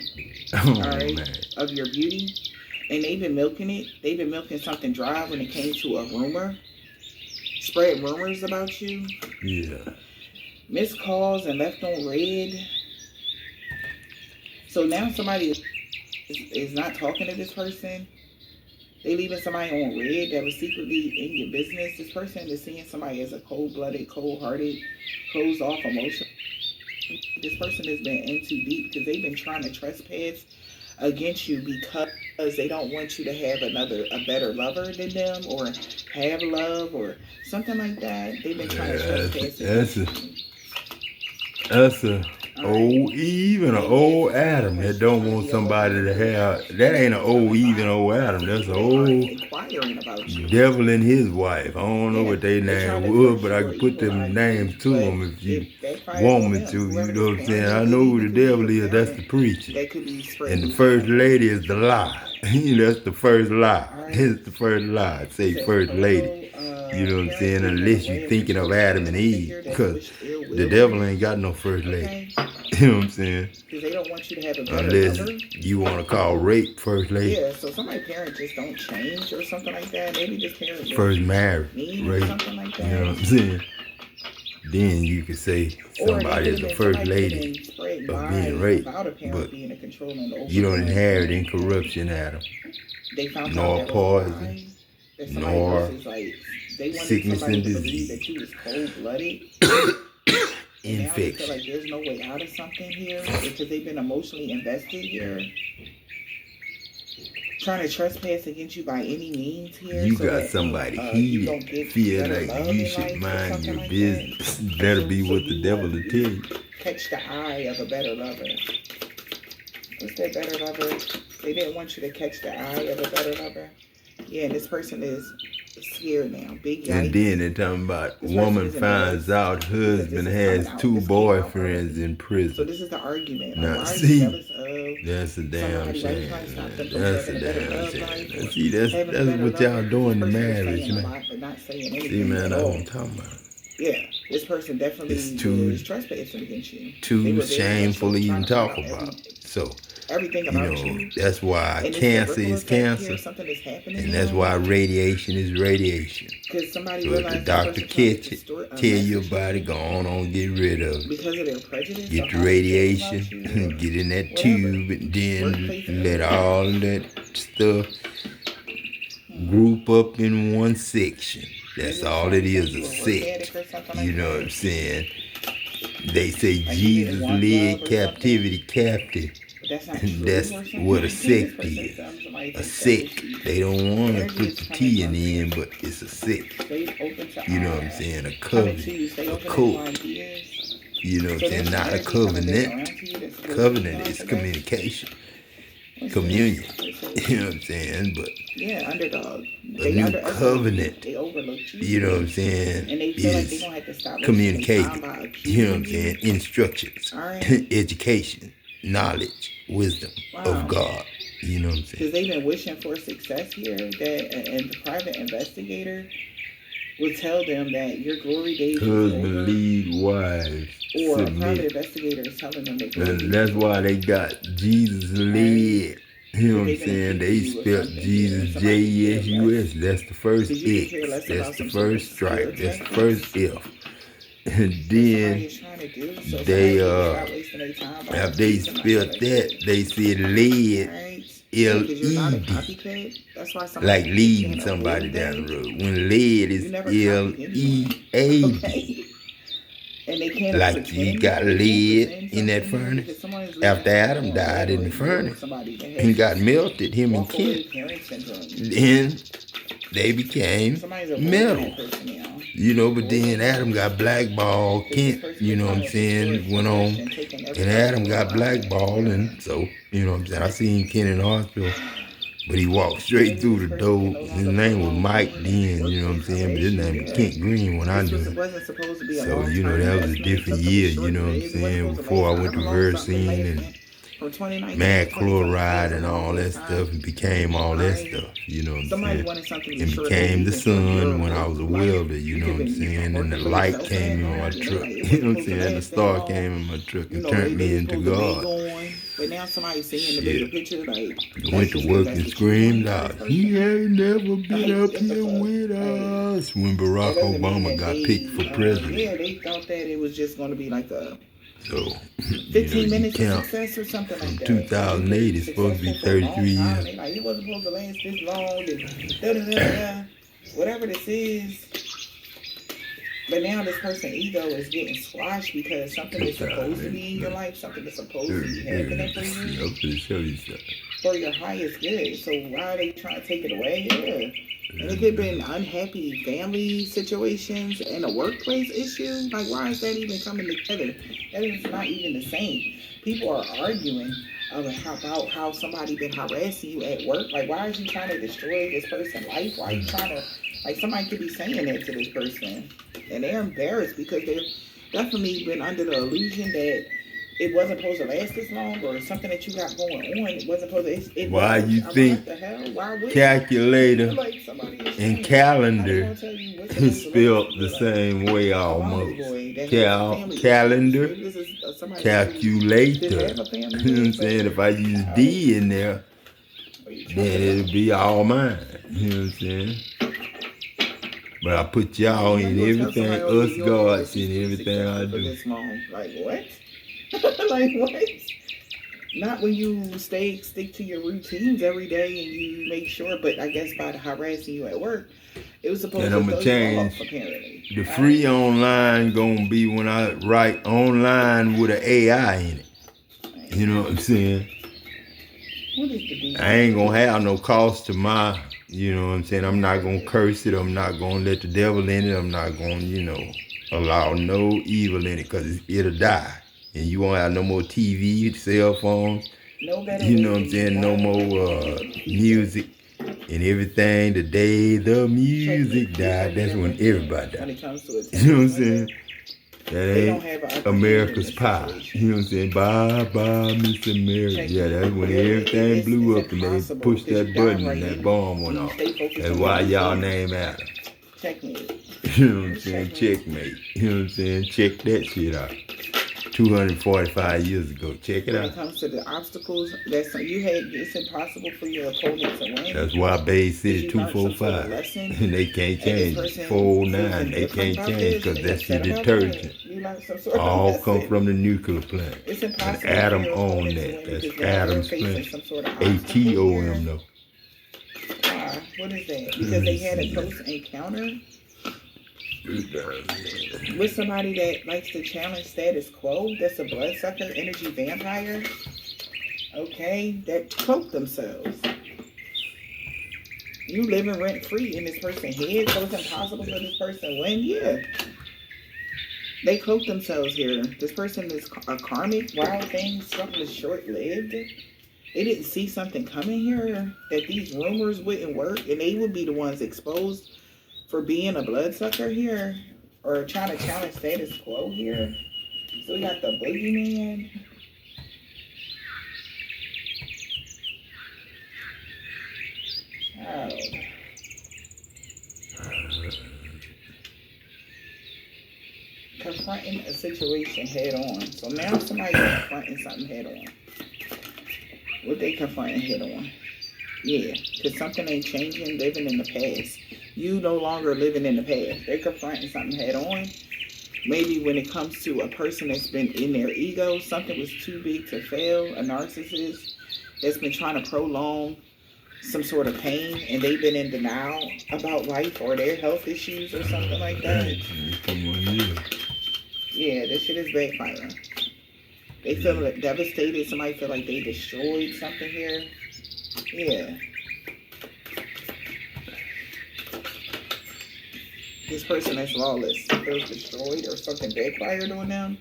Alright, of your beauty. And they've been milking it. They've been milking something dry when it came to a rumor. Spread rumors about you. Yeah. Missed calls and left on red. So now somebody is not talking to this person. They leaving somebody on red that was secretly in your business. This person is seeing somebody as a cold-blooded, cold-hearted, closed-off emotion. This person has been in too deep because they've been trying to trespass against you because they don't want you to have a better lover than them or have love or something like that. They've been trying to trespass against you. That's a old Eve and an old Adam that don't want somebody to have. That ain't an old Eve and old Adam. That's an old bickering about you. Devil and his wife. I don't know what they They're trying name to was, push but I your can put evil them names ideas, to but them if you that probably want on me them. to. You Whoever know what I'm this saying? parent I is, know it who even the could be devil your is. That's the parent. preacher. They could be And spreading the these first lies. lady is the lie. That's the first lie. All right. That's the first lie. It Say says first lady. You know what I'm saying? Unless you're thinking of Adam and Eve. Because the devil ain't got no first lady. You know what I'm saying? Because they don't want you to have a better Unless lover. you want to call rape first lady. Yeah, so somebody's parents just don't change or something like that. Maybe this parent First marriage, mean or rape. something like that. You know what I'm saying? Then you could say somebody is the first lady of being raped, but you don't inherit incorruption, Adam, They found nor out poison, that nor they wanted sickness somebody and to believe disease, that you was cold-blooded. And now they feel infection. like there's no way out of something here because they've been emotionally invested here. Trying to trespass against you by any means here. You so got that, somebody you don't heated, get feel better like love you in should life or mind something your like business. that. That'll be So what the you devil will tell you. Catch the eye of a better lover. What's that better lover? They didn't want you to catch the eye of a better lover. Yeah, and this person is scared now. Big yikes. And then they're talking about This woman person is finds out husband has two boyfriends in So prison. this is the argument. Now, Like, why are see, you jealous of that's a damn somebody? Why you trying to shame. stop them from That's a having a better damn love shame. life? Now, see, that's what y'all doing to marriage, man. But not saying anything See, man, at that's all. what I'm talking about. Yeah, this person definitely It's too was trespassing against you. Too shameful to even talk about. So, everything about you. That's why And cancer is cancer. here, something is happening And that's why radiation is radiation. Because somebody So if the doctor catch it, tell your body, go on, get rid of it. Because of their prejudice. Get the radiation, get in that tube, and then let all that stuff group up in one section. That's all it is, a sect. You know what I'm saying? They say Jesus led captivity captive. That's what a sect is. A sect. They don't want to put the T in the end, but it's a sect. You know what I'm saying? A covenant. A cult. You know what I'm saying? Not a covenant. Covenant is communication. Communion. You know what I'm saying? But yeah, underdog. A new covenant, you know what I'm saying, is communication, you know what I'm saying, instructions, education, knowledge, wisdom of God, you know what I'm saying. Because they've been wishing for success here, that and the private investigator will tell them that your glory days husband lead wives or submit. A private investigator is telling them that and that's why they got Jesus led. You know what I'm saying? They spelled Jesus J-E-S-U-S. That's the first X. That's the first stripe. That's the first F. And then they after they spelled that, they said led, L-E-D. Like leading somebody down the road. When led is L-E-A-D. Like you got lead in that furnace. After Adam died in the furnace, he got melted, him and Kent. Then they became metal. You know, but then Adam got blackballed. Kent, you know what I'm saying, went on. And Adam got blackballed. And so, you know what I'm saying, I seen Kent in the hospital. But he walked straight through the door. His name was Mike then, you know what I'm saying? But his name was Kent Green when I knew him. So, you know, that was a different year, you know what I'm saying? Before I went to Versine and mad chloride and all that stuff and became all that stuff, you know what I'm saying? And became the sun when I was a welder, you know what I'm saying? And the light came in my truck, you know what I'm saying? And the star came in my truck and turned me into God. But now somebody's seeing the bigger picture, like went to work and screamed out, "He ain't never been up here with us." When Barack Obama got picked for president. Yeah, they thought that it was just going to be like a 15 minutes of success or something like that. 2008 is supposed to be 33 years. They like, it wasn't supposed to last this long. Whatever this is. But now this person's ego is getting squashed because something is supposed to be in your life, something is supposed to be happening for you. I'm gonna show you something. For your highest good. So why are they trying to take it away? Yeah. And it could have been unhappy family situations and a workplace issue. Like, why is that even coming together? That is not even the same. People are arguing about how somebody been harassing you at work. Like, why are you trying to destroy this person's life? Why are you trying to, like, somebody could be saying that to this person, and they're embarrassed because they've definitely been under the illusion that it wasn't supposed to last this long, or something that you got going on. It wasn't supposed to. Why was. you I mean, think what the hell? Why would calculator like somebody is and saying, calendar tell you what's is supposed to last? spelled the same way A mama's almost? boy that has family issues. Calendar, Maybe this is somebody who calculator. didn't have a family. You know what I'm saying? If I use D in there, then it'll be all mine. You know what I'm saying? But I put y'all in everything, us gods in everything I do. Like what? Like what? Not when you stick to your routines every day and you make sure, but I guess by the harassing you at work, it was supposed to throw you off, apparently. The free online gonna be when I write online with an AI in it. You know what I'm saying? What is the I ain't gonna have no cost to my, you know what I'm saying? I'm not gonna curse it. I'm not gonna let the devil in it. I'm not gonna, allow no evil in it, because it'll die. And you won't have no more TV, cell phones, you know what I'm saying? No more music and everything. The day the music died, that's when everybody died. You know what I'm saying? That ain't America's Pie. You know what I'm saying? Bye, bye, Miss America. Yeah, that's when everything blew up and they pushed that button and that bomb went off. That's why y'all name Adalm. Checkmate. You know what I'm saying? Checkmate. You know what I'm saying? Check that shit out. 245 years ago. Check it out. When it comes to the obstacles, it's impossible for your opponent to win. That's why Bay said 245. And they can't change. 409, they can't change because that's the detergent. All come from the nuclear plant. It's impossible. And Adalm owned that. That's Adam's plant. ATOM though. What is that? Because they had a close encounter with somebody that likes to challenge status quo. That's a bloodsucker, energy vampire. Okay, that cloak themselves. You living rent free in this person's head, so it's impossible for this person to win. Yeah, they cloak themselves here. This person is a karmic, wild thing. Something is short lived. They didn't see something coming here, that these rumors wouldn't work, and they would be the ones exposed for being a bloodsucker here, or trying to challenge status quo here. So we got the boogeyman. Oh. Confronting a situation head on. So now somebody's confronting something head on. What they confronting head on? Yeah, because something ain't changing, living in the past. You no longer living in the past. They're confronting something head on. Maybe when it comes to a person that's been in their ego, something was too big to fail, a narcissist that's been trying to prolong some sort of pain, and they've been in denial about life or their health issues or something like that. Yeah, this shit is backfiring. They feel like devastated. Somebody feel like they destroyed something here. Yeah. This person that's lawless feels destroyed or something backfired on them.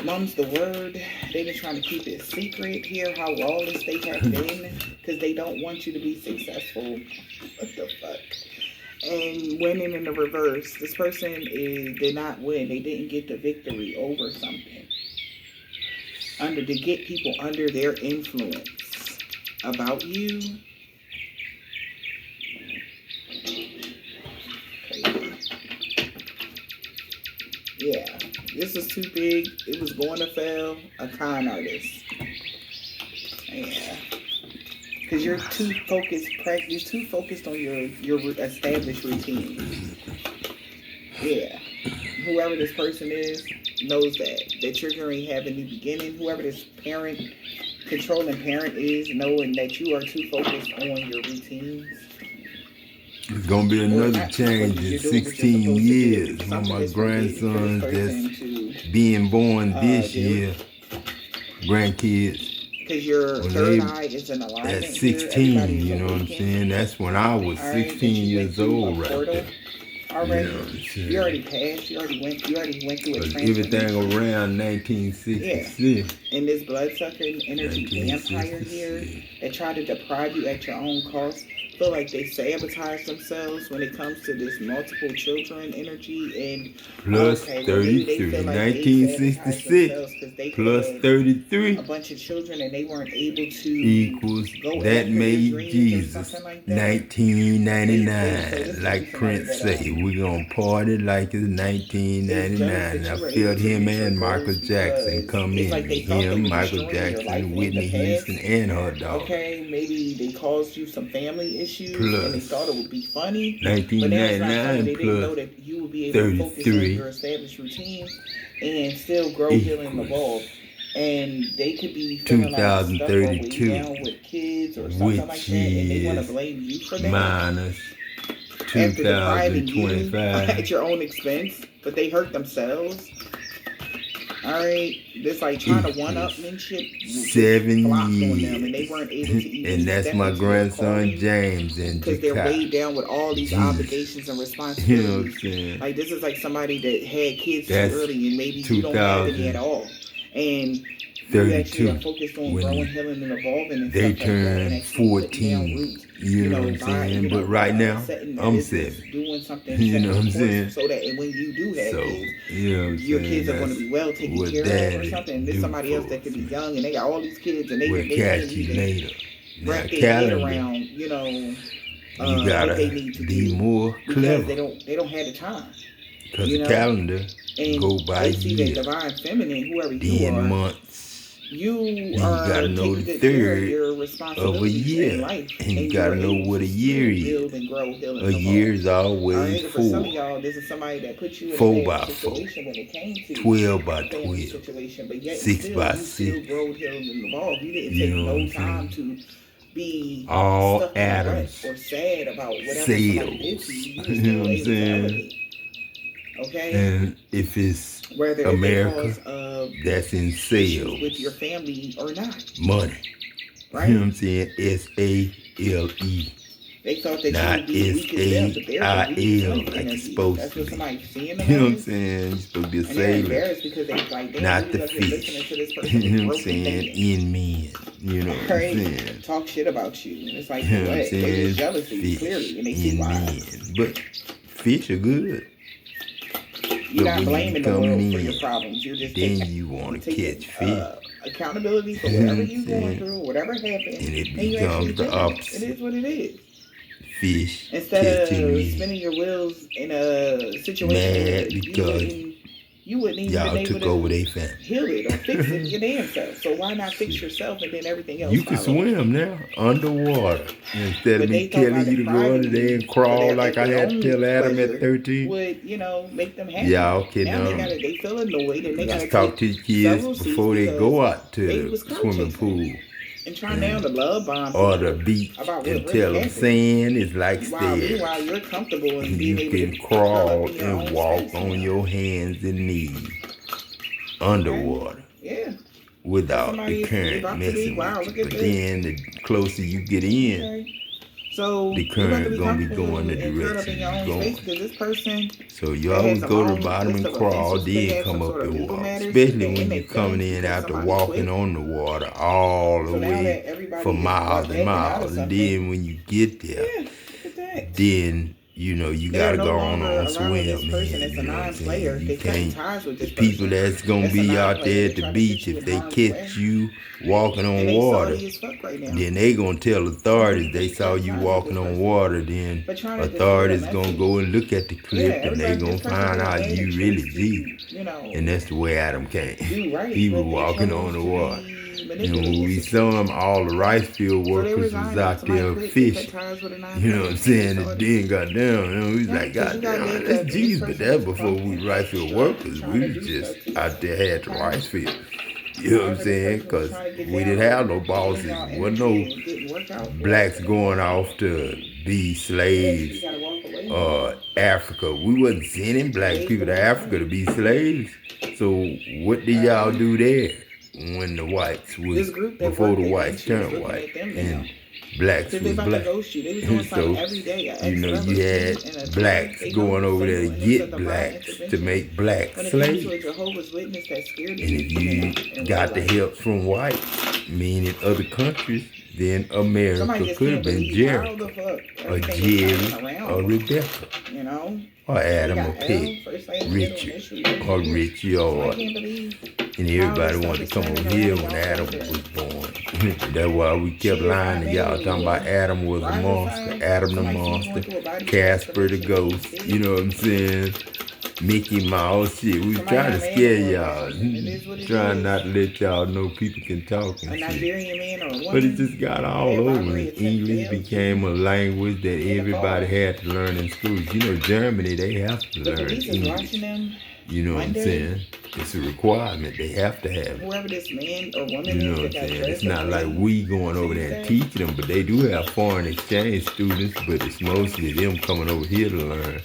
Mum's the word. They've been trying to keep it secret here, how lawless they have been, because they don't want you to be successful. What the fuck? And winning in the reverse. This person did not win. They didn't get the victory over something. To get people under their influence about you. Crazy. Yeah, this is too big. It was going to fail. A con artist. Yeah. Because you're too focused on your established routine. Yeah. Whoever this person is knows that you're going to have a new beginning. Whoever this controlling parent is, knowing that you are too focused on your routines. It's going to be another change in 16 years when my grandsons that's being born this year, grandkids. Because your third eye is in alignment. At 16, you know what I'm saying? That's when I was 16 years old right there. already. You know what I'm saying? You already passed. You already went through a transformation. Everything around 1966. Yeah. And this blood-sucking energy vampire 1966. here that try to deprive you at your own cost feel like they sabotage themselves when it comes to this multiple children energy and Plus okay, well, maybe they 33. feel like 1966 because they plus had 33 a bunch of children and they weren't able to equals go that after made their dreams Jesus. or something like that. 1999, like Prince say, we gonna party like it's 1999. I felt him and Michael Jackson come in. Like Him, Michael Jackson, Whitney Houston, and her daughter. Okay, maybe they caused you some family issues Plus, and they thought it would be funny. 1999 they didn't know that you would be able to focus on your established routine and still grow, heal, and evolve. And they could be feeling like stuff way down with kids or something like that, and they want to blame you for that. Minus after depriving you 2025 at your own expense, but they hurt themselves. All right, this like trying to one-upmanship 7 on them, years, and they weren't able to even and that's my grandson James and because they're weighed down with all these obligations and responsibilities. You know what I'm saying? Like this is like somebody that had kids too early, and maybe you don't 2000. have any at all, and you actually are focused on growing, healing, and evolving. And they stuff turn like that, 14. You know what I'm saying? But right now, I'm 7. Doing something, you know what I'm saying? So that when you do have kids, you know what I'm your saying? kids are going to be well taken care of or something. And there's somebody else that could be young and they got all these kids and they catch you later. Wrap their head around, you know, you gotta what they need to be do more clever. They don't have the time. Because the calendar go by year. That divine feminine, whoever you then are, months. You gotta know the third of a year, and you gotta know what a year is. A year is always 4. For some of y'all, this is somebody that put you in 4 a by 4, situation when it came to 12 by 12, situation, but yet 6 still, by you 6. Still growed, healed, and evolved. You didn't take no time to be all atoms or sad about whatever sales. You know what I'm saying? Okay. And if it's whether America, that's in sales. With your family or not. Money. Right? You know what I'm saying? SALE. They thought that not you would be SAIL like it's supposed to be. You know what I'm saying? You're supposed to be a sailor. Because they like, not the fish. You know what I'm saying? In men. You know what I'm saying? Talk shit about you. And it's like, you know what I'm saying? Jealousy, clearly. And they in men. But fish are good. You're not blaming the world for your problems. You're just then you want to catch fish. Accountability for whatever you're going through, whatever happened. And it becomes the opposite. It is what it is. Fish instead of spinning your wheels in a situation mad because you wouldn't even y'all took over their family. Heal it or fix it your damn self. So why not fix yourself and then everything else? You can swim now underwater instead of me telling you to go under there and crawl like I had to tell Adam at 13. Would make them happy? Y'all can they feel annoyed and they gotta talk to your kids before they go out to the swimming pool. And try now to love bomb or the beach and tell them sand is like stairs. While you're comfortable and you can crawl and walk on your hands and knees underwater. Yeah. Without the current messing with you. But then the closer you get in, so the current gonna be going the direction you're going. So you always go to the bottom and crawl, then come up and walk. Especially when you're coming in after walking on the water all the way for miles and miles. And then when you get there, then you gotta go on swim. You know what I'm saying? You can't. The people that's gonna be out there at the beach, if they catch you walking on water, then they gonna tell authorities they saw you walking on water. Then authorities gonna go and look at the clip, and they gonna find out you really Jesus. And that's the way Adam came. He was walking on the water. And when we saw him, all the rice field workers was out there fishing. You know what I'm saying? And then got down. We was like, God damn, that's Jesus. But that's before we rice field workers. We was just out there had the rice field. You know what I'm saying? Because we didn't have no bosses. There wasn't no blacks going off to be slaves or Africa. We wasn't sending black people to Africa to be slaves. So what did y'all do there? When the whites was before the whites turned white, and blacks If they was about to black. ghost you, they was doing something every day. You know, you had blacks going over there to get blacks to make blacks when it comes slaves. to a Jehovah's Witness that's scared of And if you got the help from whites, meaning other countries, then America could have been Jericho, or Jerry, or Rebecca, you know, or Adam, or Peacked, Richard, or Richie, or and everybody wanted to come over here when Adam was born. That's why we kept lying to y'all, talking about Adam was the monster, Adam the monster, Casper the ghost, you know what I'm saying? Mickey Mouse, shit. We trying to scare y'all. Trying not to let y'all know people can talk and shit. But it just got all over. English became a language that everybody had to learn in schools. You know, Germany, they have to learn English. You know what I'm saying? It's a requirement. They have to have it. Whoever this man or woman you know what I'm saying? It's not like we going over there and teaching them, but they do have foreign exchange students, but it's mostly them coming over here to learn.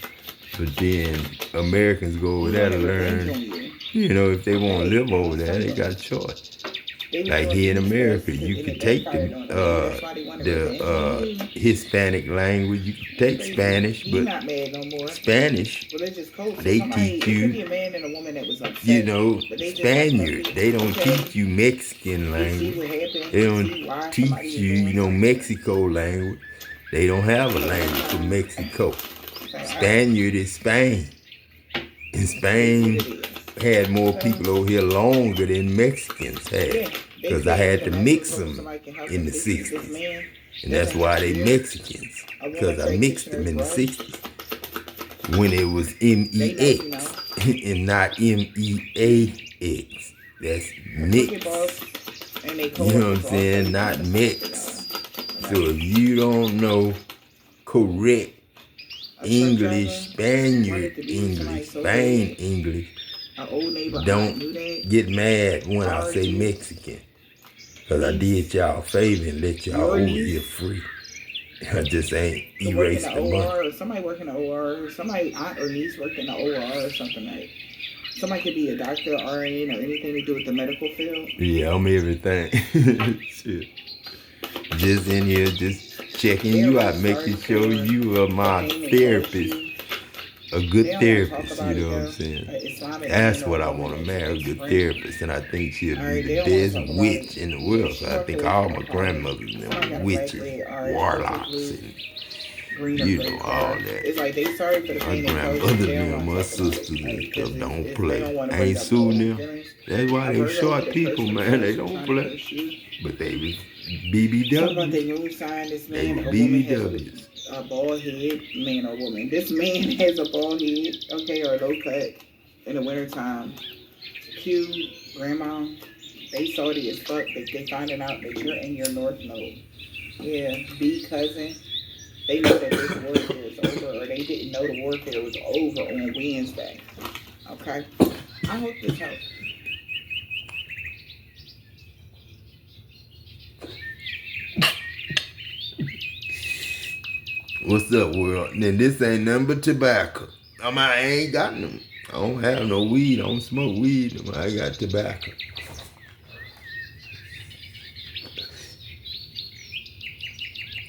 But then Americans go over there to learn, you know, if they want to live over there, they got a choice. Like here in America, you can take the Hispanic language, you can take Spanish, but Spanish, they teach you, you know, Spaniard. They don't teach you Mexican language. They don't teach you, you know, Mexico language. They don't have a language for Mexico. Spaniard is Spain. And Spain had more people over here longer than Mexicans had. Because I had to mix them in the 60s. And that's why they Mexicans. Because I mixed them in the 60s. When it was MEX and not MEAX. That's mix. You know what I'm saying? Not mix. So if you don't know correct English, Spaniard English, Spain English, don't get mad when I say Mexican. Because I did y'all a favor and let y'all over here free. I just ain't erased the money. Somebody work in the OR, somebody aunt or niece work in the OR or something like. Somebody could be a doctor, RN, or anything to do with the medical field. Yeah, I'm everything. Shit. Just in here, just checking you out, making sure you are my therapist. A good therapist, you know what I'm saying? That's what I want to marry, a good therapist. And I think she'll be the best witch in the world. So I think all my grandmothers were witches, warlocks, and you know, all that. My grandmother and my sisters and stuff don't play. I ain't suing them. That's why they short people, man. They don't play. But they was BBW. They were BBWs. A bald head, man or woman. This man has a bald head, okay, or a low cut in the wintertime. Q, grandma, they salty as fuck. They finding out that you're in your North Node. Yeah, B cousin. They know that this warfare is over, or they didn't know the warfare was over on Wednesday. Okay? I hope this helps. What's up, world? Then this ain't nothing but tobacco. I ain't got no. I don't have no weed. I don't smoke weed. I got tobacco.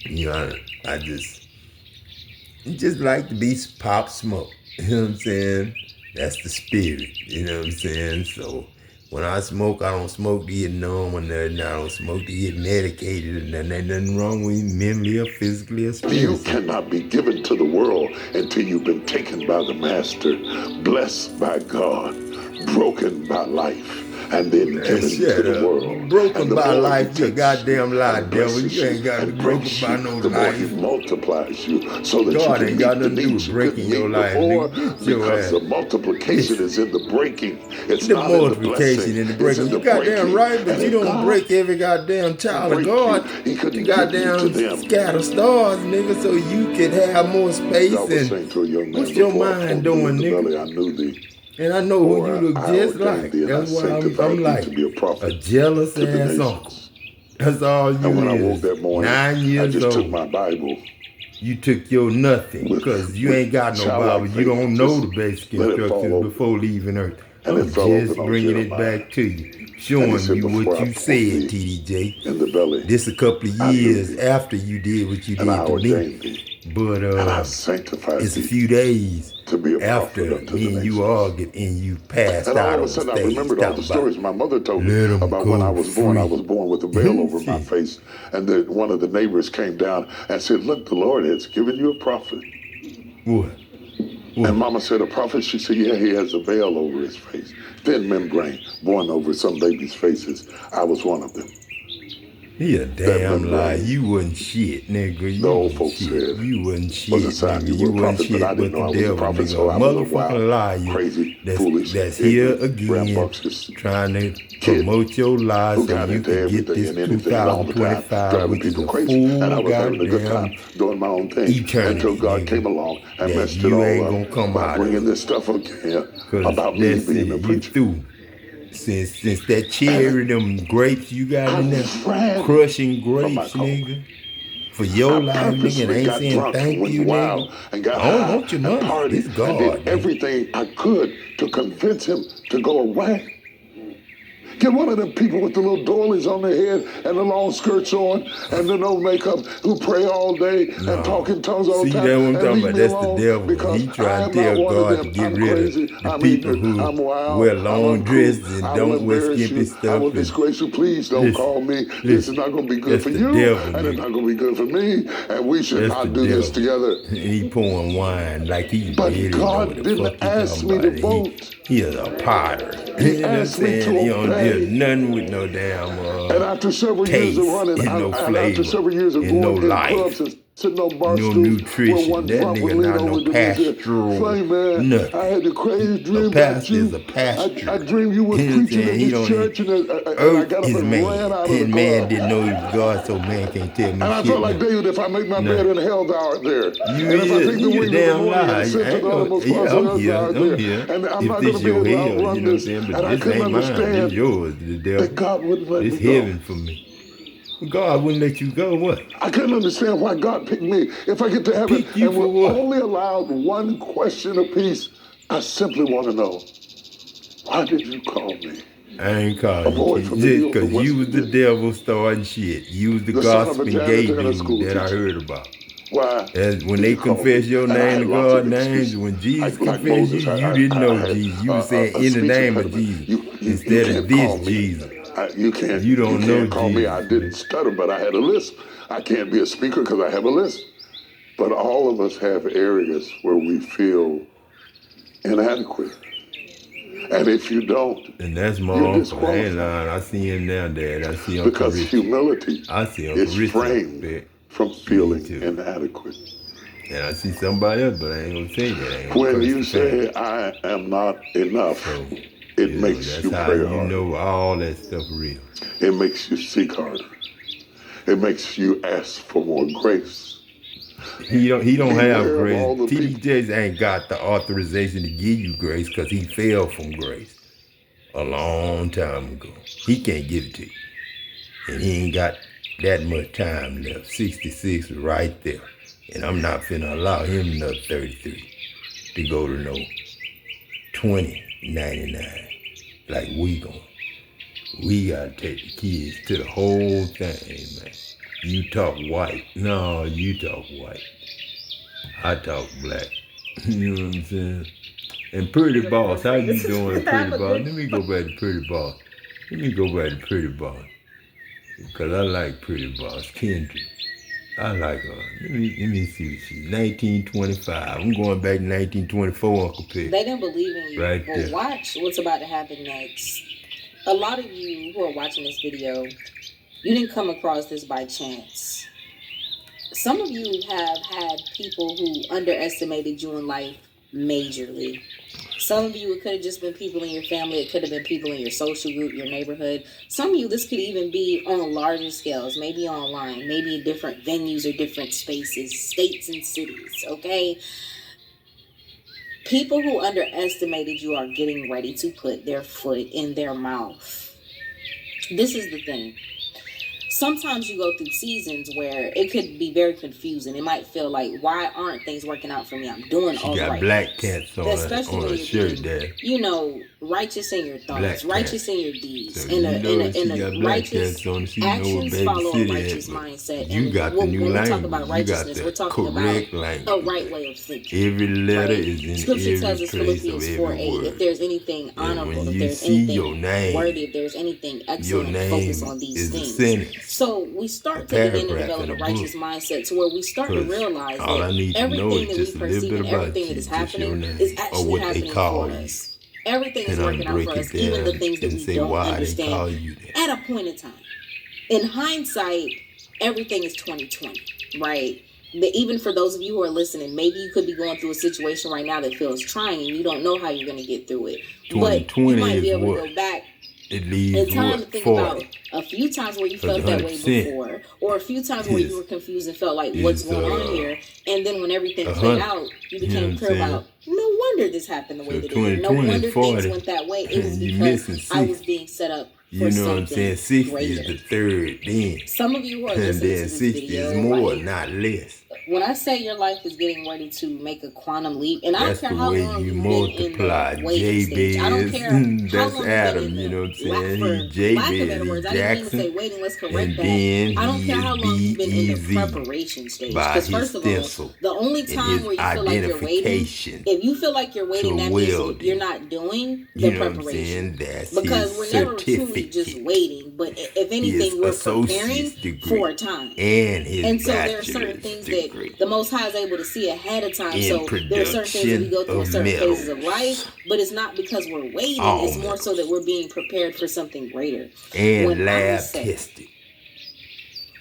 You know, I just like to be pop smoke. You know what I'm saying? That's the spirit. You know what I'm saying? So when I smoke, I don't smoke to get numb or nothing. I don't smoke to get medicated or nothing. There's nothing wrong with me mentally or physically or spiritually. You cannot be given to the world until you've been taken by the Master, blessed by God, broken by life, and then given to the world. Broken by life, you goddamn lie, devil. You ain't got to be broken by no the life. more he multiplies you, so that God you ain't can got meet the nothing to do needs with you couldn't breaking your meet life, before, nigga. Get your because ass. the multiplication is in the breaking. It's The not in the multiplication blessing. and the breaking. It's in You the goddamn breaking. right, but And you if don't God break every goddamn child of break God. you, he couldn't You give you to goddamn them. scatter stars, nigga, so you could have more space. God was saying And to a young man what's your before I mind formed thee doing, in the nigga? belly, I knew thee. And I know who you look I just ordained like. thee, and I That's why sanctified I'm thee like to be a prophet a jealous to the ass nations. uncle. That's all you And when I woke is. that morning, 9 I years just took old. my Bible You took your nothing because you ain't got no childlike Bible. You faith, don't know just the basic let it fall instructions over. before leaving Earth. And I'm it fell just open on bringing it Jeremiah. back to you, showing you what you said, TDJ. In the belly, This a couple of I knew years thee, after you did what you and I did to ordained me. thee, But and I sanctified it's a thee few days to be a prophet after unto me the and you nations. argued and you passed And all out of a on the sudden, I stage remembered all the talking about, stories my mother told me let 'em about when I go was born. I free. was born with a veil over my face. And then one of the neighbors came down and said, look, the Lord has given you a prophet. What? And Mama said, a prophet? She said, yeah, he has a veil over his face. Thin membrane born over some babies' faces. I was one of them. He a damn lie. membrane, You wasn't shit, nigga. the You old wasn't folks shit. said, You wasn't shit, was a sign nigga. you You were a wasn't prophet, but I shit didn't but know I the was a devil, prophet, nigga. so A I was a wild, motherfucking liar crazy, foolish, that's here ignorant, again rambunctious trying to kid promote your lies who so got you into can get everything this and anything and all the time, 2025, driving which is people a crazy. And I full was having a good goddamn time doing my own thing eternity, until God nigga, came along and that messed it you all ain't gonna up come by out bringing of. this stuff up here Cause about me that's being it, a you preacher. through. Since that cherry, them grapes you got in I there, ran crushing from my grapes, call. nigga. For your I life, nigga, and purposely ain't got saying drunk and thank went you, nigga. wild and got I don't high want your and money. partied This and God, did nigga. everything I could to convince him to go away. Get one of them people with the little doilies on their head and the long skirts on and the no makeup who pray all day and talk in tongues all the See, time that's what I'm and talking leave about. me That's the alone devil. because He I trying am to not tell one of God to them. get I'm rid of crazy. the I'm people ignorant. who I'm wild. wear I'm long uncool. dresses and I will don't wear embarrass skimpy you. I stuff. will And disgrace you. Please don't listen, call me. This listen, is not going to be good that's for the you devil, and it's nigga. not going to be good for me. And we should That's the not do this devil. together. And he pouring wine like he But really know what God the didn't fuck he ask talking me to about. vote. He is a potter. He You know what I'm asked me saying? to He don't do obey. nothing with no damn And after several years of taste running, and no and after flavor several years of and no going in clubs life, and sitting on bar no stools where nutrition. one That drunk would nigga lean not no over to me and say, pastoral "Flay, man, I nothing. had the crazy A dream about pastor is you. a pastor. I dreamed you was You know what I'm preaching saying? at He this don't even church, and I earth got up is and ran man. out of the And man club. didn't know he was God, so man can't tell me And I shit felt like now. David, if I make my Nah. bed in hell, thou art there. You And if I is, take the you a wings of the damn morning and lie. ascend to the uttermost parts I'm of earth, here, thou art I'm there. here. And I'm If not going this to be your able to hell, outrun you know what I'm this. saying? But And I this couldn't ain't mine. This understand yours, the devil. that God wouldn't let This me go. heaven for me. God wouldn't let you go, what? I couldn't understand why God picked me. If I get to heaven Pick you and for we're what? only allowed one question apiece, I simply want to know, why did you call me? I ain't A calling you boy from the just hills of because West you was the Virginia, devil starting shit. You was the the son of a gossiping gay janitor and a dude school that I teacher. heard about. Why As when did they you call confess me? your And I name had to lots of God names, excuses. when Jesus Like confessed you, Moses, you didn't know had Jesus. You was saying a in the speech name of impediment. Jesus You instead of can't call this me. Jesus. You You don't know can't call me. I Jesus, didn't man. stutter, but I had a lisp. I can't be a speaker because I have a lisp. But all of us have areas where we feel inadequate. And if you don't, And that's my you're uncle. I ain't disqualified. lying. I see him now, Dad. I see Uncle Because Richie. humility I see Uncle is Richie up framed there. from Me feeling too. inadequate. And I see somebody else, but I ain't gonna say that. I ain't gonna When curse you the family. say, I am not enough, So, it makes that's you how pray you harder. know all that stuff real. It makes you seek harder. It makes you ask for more grace. He don't have Beware of grace. all the TD people. Jakes ain't got the authorization to give you grace because he fell from grace a long time ago. He can't give it to you. And he ain't got that much time left. 66 is right there. And I'm not finna allow him another 33 to go to no 2099 like we gon'. We gotta take the kids to the whole thing, man. You talk white. No, you talk white. I talk black. You know what I'm saying? And Pretty Boss, how you doing, Pretty Boss? Let me go back to Pretty Boss. Because I like Pretty Boss. Kendra. I like her. Let me see what she's 1925. I'm going back to 1924, Uncle Pig. They didn't believe in you. Right Well, there. watch what's about to happen next. A lot of you who are watching this video, you didn't come across this by chance. Some of you have had people who underestimated you in life majorly. Some of you, it could have just been people in your family. It could have been people in your social group, your neighborhood. Some of you, this could even be on larger scales, maybe online, maybe in different venues or different spaces, states and cities, okay? People who underestimated you are getting ready to put their foot in their mouth. This is the thing. Sometimes you go through seasons where it could be very confusing. It might feel like, why aren't things working out for me? I'm doing all She got right black things. cats on Especially her when you're shirt being, there. you know, righteous in your thoughts, Black righteous cat. in your deeds, So and you know she a got black righteous cats on. She know what actions baby follow a city righteous at, but mindset. you And got the new when we talk language. about You got righteousness, the we're talking about correct a language. right way of thinking. Every letter Right? is in Scripture every tells us place of Philippians every 4:8. If word. there's anything And honorable, when if you there's see your anything name, worthy, if there's anything your excellent, focus name on these is a things. sentence, So we a start to begin to paragraph develop in a a righteous book. mindset to where we start to Because realize all I that need to know everything is that we just a little perceive bit and about everything you, that is just your happening name, is or actually what they happening call for you. us. Everything is And working out break for it us, even the down things that and we say don't why they understand call you that. at a point in time. In hindsight, everything is 2020, right? Even for those of you who are listening, maybe you could be going through a situation right now that feels trying and you don't know how you're going to get through it. But you 2020 might be is able what? to go back It in leaves time what? to think 40. about a few times where you Because felt that way 100% before, or a few times where you were confused and felt like, what's is going on here? And then when everything played 100. out, you You know what became I'm clear saying? about, no wonder this happened the way So that it did. No 2020 wonder is things 40. went that way. It was You because missing I was 60. being set up for You know what I'm something saying? 60 greater. is the third then. Some of you who are And listening then to this 60 video, is more, like, not less. when I say your life is getting ready to make a quantum leap, and I don't That's care the how way long you you've been in multiply. the waiting stage. I don't J-Biz, care how that's long you've been Adam, in you know what I'm the, saying? for He lack of J-Biz, better he words, I didn't mean to say Jackson. waiting, let's correct And that. then I don't he care is how long you've been in the B-E-Z preparation stage. by Because his first of all, stencil the only and time his where you feel like you're waiting, identification if you feel like you're waiting, to that means welding. you're not doing the You know what I'm preparation. saying? That's Because his we're never truly just certificate. waiting, but if His anything, we're preparing associate's degree for a time. and his And so there are certain bachelor's things degree that the Most High is able to see ahead of time. in So there are certain things that we production go through in of certain phases of metals, life, but it's not because we're waiting. all It's more so that metals, we're being prepared for something greater. and When I lab say, tested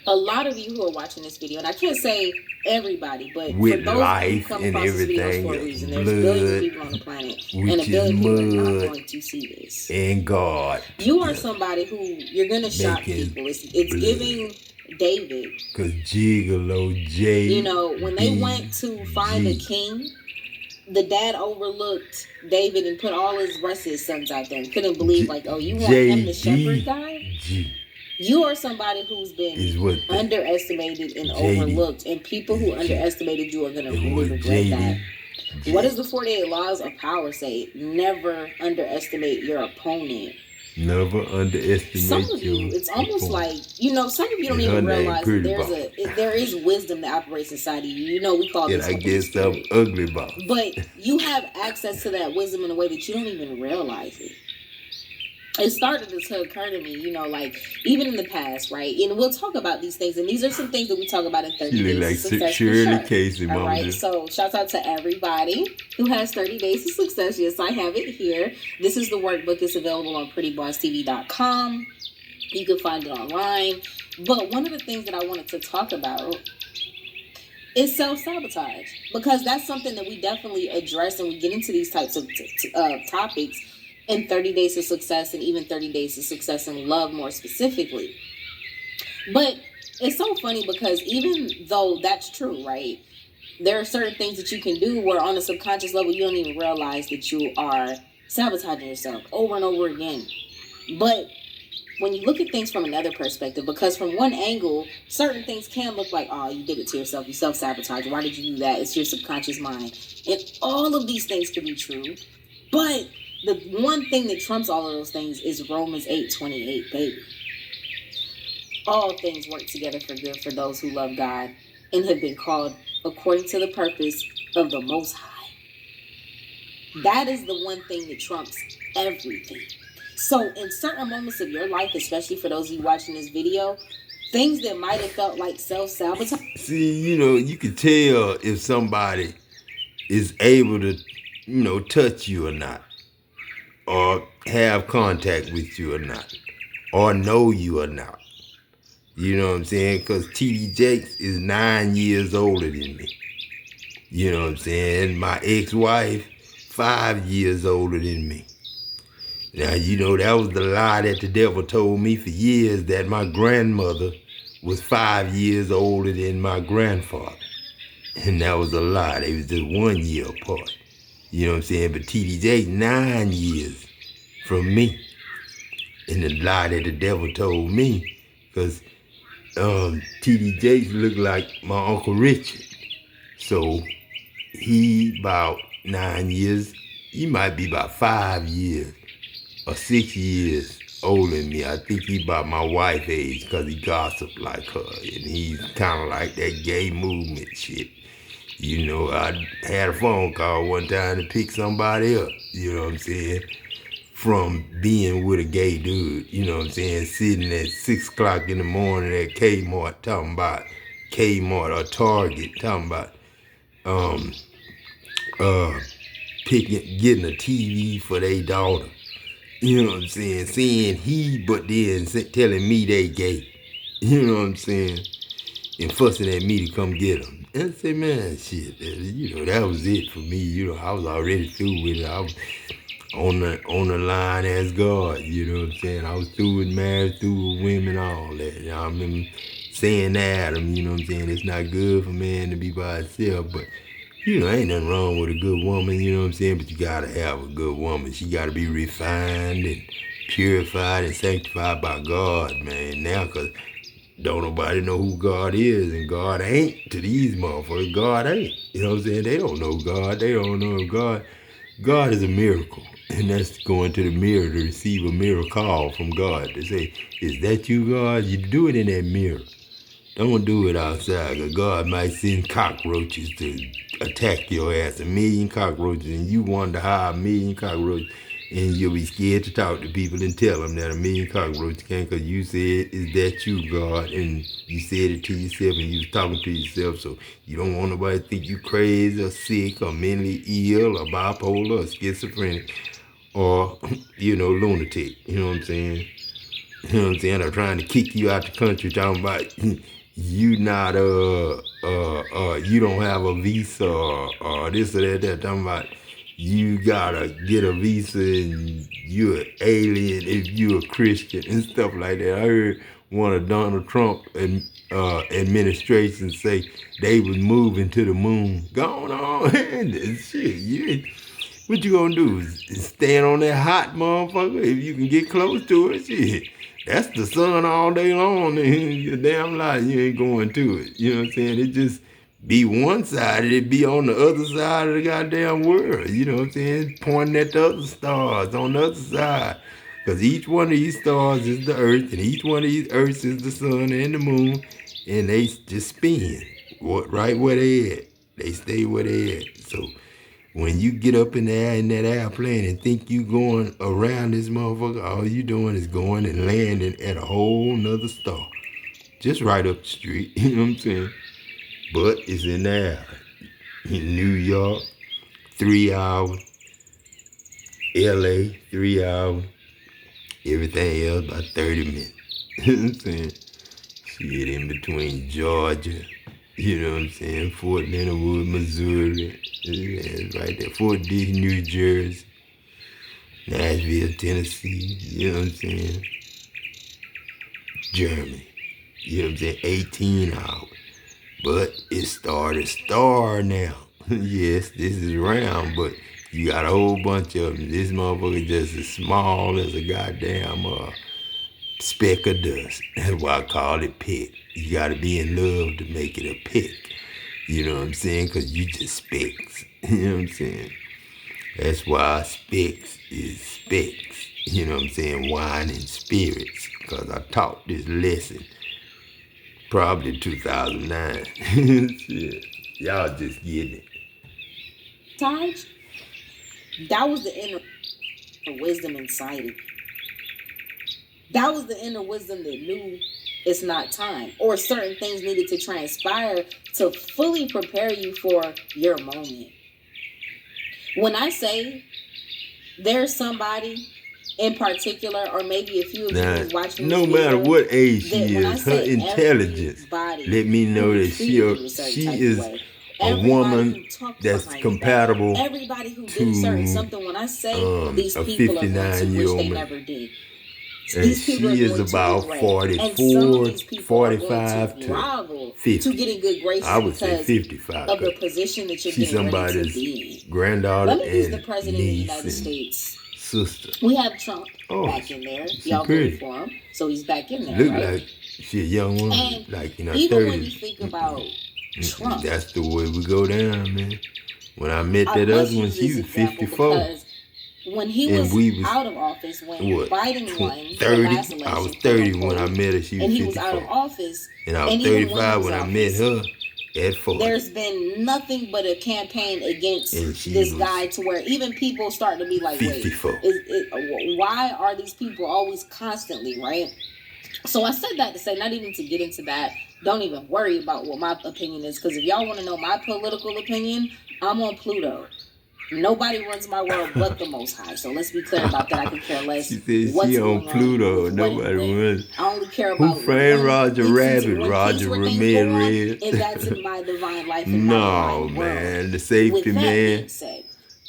a lot of you who are watching this video, and I can't say everybody, but for with those of you who life come and across this video everything for a else, reason, there's billions of blood, people on the planet, and a which is billion people are not mud, going to see this. and God You are together somebody who you're gonna shock making people. It's blood. giving David. Cause G.O.D, You know, when they went to find a king, the dad overlooked David and put all his rest of his sons out there and couldn't believe, like, oh, you want him the shepherd guy? You are somebody who's been underestimated and overlooked, and people who underestimated you are going to really regret that. What does the 48 laws of power say? Never underestimate your opponent. Never underestimate Some of you, it's almost like, you know, some of you don't even realize that there is wisdom that operates inside of you. You know, we call this I guess I'm ugly about. But you have access to that wisdom in a way that you don't even realize it. It started to occur to me, you know, like, even in the past, right? And we'll talk about these things, and these are some things that we talk about in 30 days like of success. Shirley Casey, all right, so shout out to everybody who has 30 days of success. Yes, I have it here. This is the workbook. It's available on prettybossTV.com. You can find it online. But one of the things that I wanted to talk about is self-sabotage, because that's something that we definitely address, and we get into these types of topics in 30 Days of Success, and even 30 Days of Success in Love more specifically. But it's so funny because even though that's true, right? There are certain things that you can do where on a subconscious level you don't even realize that you are sabotaging yourself over and over again. But when you look at things from another perspective, because from one angle, certain things can look like, oh, you did it to yourself, you self-sabotage. Why did you do that? It's your subconscious mind. And all of these things can be true. But the one thing that trumps all of those things is Romans 8:28, baby. All things work together for good for those who love God and have been called according to the purpose of the Most High. That is the one thing that trumps everything. So in certain moments of your life, especially for those of you watching this video, things that might have felt like self-sabotage. See, you know, you can tell if somebody is able to, you know, touch you or not, or have contact with you or not, or know you or not. You know what I'm saying? Because T.D. Jakes is 9 years older than me. You know what I'm saying? My ex-wife, 5 years older than me. Now, you know, that was the lie that the devil told me for years, that my grandmother was 5 years older than my grandfather. And that was a lie. They was just 1 year apart. You know what I'm saying? But T.D. Jakes, 9 years from me. And the lie that the devil told me, because T.D. Jakes looked like my Uncle Richard. So he about 9 years, he might be about 5 years or 6 years older than me. I think he about my wife's age because he gossiped like her. And he's kind of like that gay movement shit. You know, I had a phone call one time to pick somebody up, you know what I'm saying, from being with a gay dude, you know what I'm saying, sitting at 6 o'clock in the morning at Kmart talking about Kmart or Target talking about getting a TV for their daughter. You know what I'm saying? Saying he, but then telling me they gay. You know what I'm saying? And fussing at me to come get them. And I say, man, shit, you know, that was it for me. You know, I was already through with it. I was on the line as God. You know what I'm saying? I was through with marriage, through with women, all that. You know, I remember saying to Adam, you know what I'm saying? It's not good for man to be by himself, but you know, ain't nothing wrong with a good woman, you know what I'm saying? But you gotta have a good woman. She gotta be refined and purified and sanctified by God, man. Now, cause don't nobody know who God is, and God ain't to these motherfuckers. God ain't. You know what I'm saying? They don't know God. They don't know God. God is a miracle. And that's going to the mirror to receive a miracle call from God. To say, is that you, God? You do it in that mirror. Don't do it outside, because God might send cockroaches to attack your ass, 1,000,000 cockroaches, and you wonder how 1,000,000 cockroaches, and you'll be scared to talk to people and tell them that 1,000,000 cockroaches came because you said, is that you, God? And you said it to yourself, and you was talking to yourself, so you don't want nobody to think you crazy or sick or mentally ill or bipolar or schizophrenic or, you know, lunatic. You know what I'm saying? You know what I'm saying? They're trying to kick you out the country, talking about you not you don't have a visa or this or that. Talking about you gotta get a visa and you're an alien if you're a Christian and stuff like that. I heard one of Donald Trump administration say they was moving to the moon. Going on, shit. What you gonna do? Is stand on that hot motherfucker if you can get close to it? Shit. That's the sun all day long, and you're damn lie you ain't going to it. You know what I'm saying? It just be one side, it be on the other side of the goddamn world. You know what I'm saying? Pointing at the other stars on the other side. Because each one of these stars is the earth, and each one of these earths is the sun and the moon, and they just spin right where they at. They stay where they at. So when you get up in the air in that airplane and think you going around this motherfucker, all you doing is going and landing at a whole nother star. Just right up the street, you know what I'm saying? But it's in the air. In New York, 3 hours. LA, 3 hours. Everything else about 30 minutes. You know what I'm saying? Shit, in between Georgia, you know what I'm saying, Fort Leonard Wood, Missouri, yeah, right there, Fort Dix, New Jersey, Nashville, Tennessee, you know what I'm saying, Germany, you know what I'm saying, 18 hours. But it started star now. Yes, this is round, but you got a whole bunch of them. This motherfucker just as small as a goddamn speck of dust. That's why I call it pick. You gotta be in love to make it a pick. You know what I'm saying? Because you just specks. You know what I'm saying? That's why specks is specks. You know what I'm saying? Wine and spirits. Because I taught this lesson probably 2009. Shit. Y'all just getting it. Taj, that was the inner wisdom inside of you. That was the inner wisdom that knew it's not time, or certain things needed to transpire to fully prepare you for your moment. When I say there's somebody in particular, or maybe a few of you who's watching this no video, matter what age she is, her say intelligence let me know that she is a woman that's compatible everybody who to did certain something. When I say these a people are going to 59-year-old wish they man. never did. And she is about 44, 45 to 50. To get in good graces, I would say 55. Of the position that you're she's getting ready somebody's to be. granddaughter Let me use and the president of the United niece States. Sister. We have Trump back in there. Y'all voted for him, so he's back in there. Look right? like she a young woman, and like in her even 30s. when you think about Trump, that's the way we go down, man. When I met that other one, she was 54. when he And was, we was out of office, when what, Biden won the 30? last election, I was 30 quote, when I met her. She was and he 54. was out of office, And I was and even when he 35 was when I out met of her at 40. there's been nothing but a campaign against And she this was guy, to where even people start to be like, wait, 54. why are these people always constantly, right? So I said that to say, not even to get into that, don't even worry about what my opinion is, because if y'all want to know my political opinion, I'm on Pluto. Nobody runs my world but the Most High. So let's be clear about that. I could care less. She said what's she on going Pluto. with Nobody runs. I only care Who about framed Roger Rabbit? when Roger things were things go on, Ramirez. and that's in my divine life. And No, my divine man. world. The safety With that man. being said,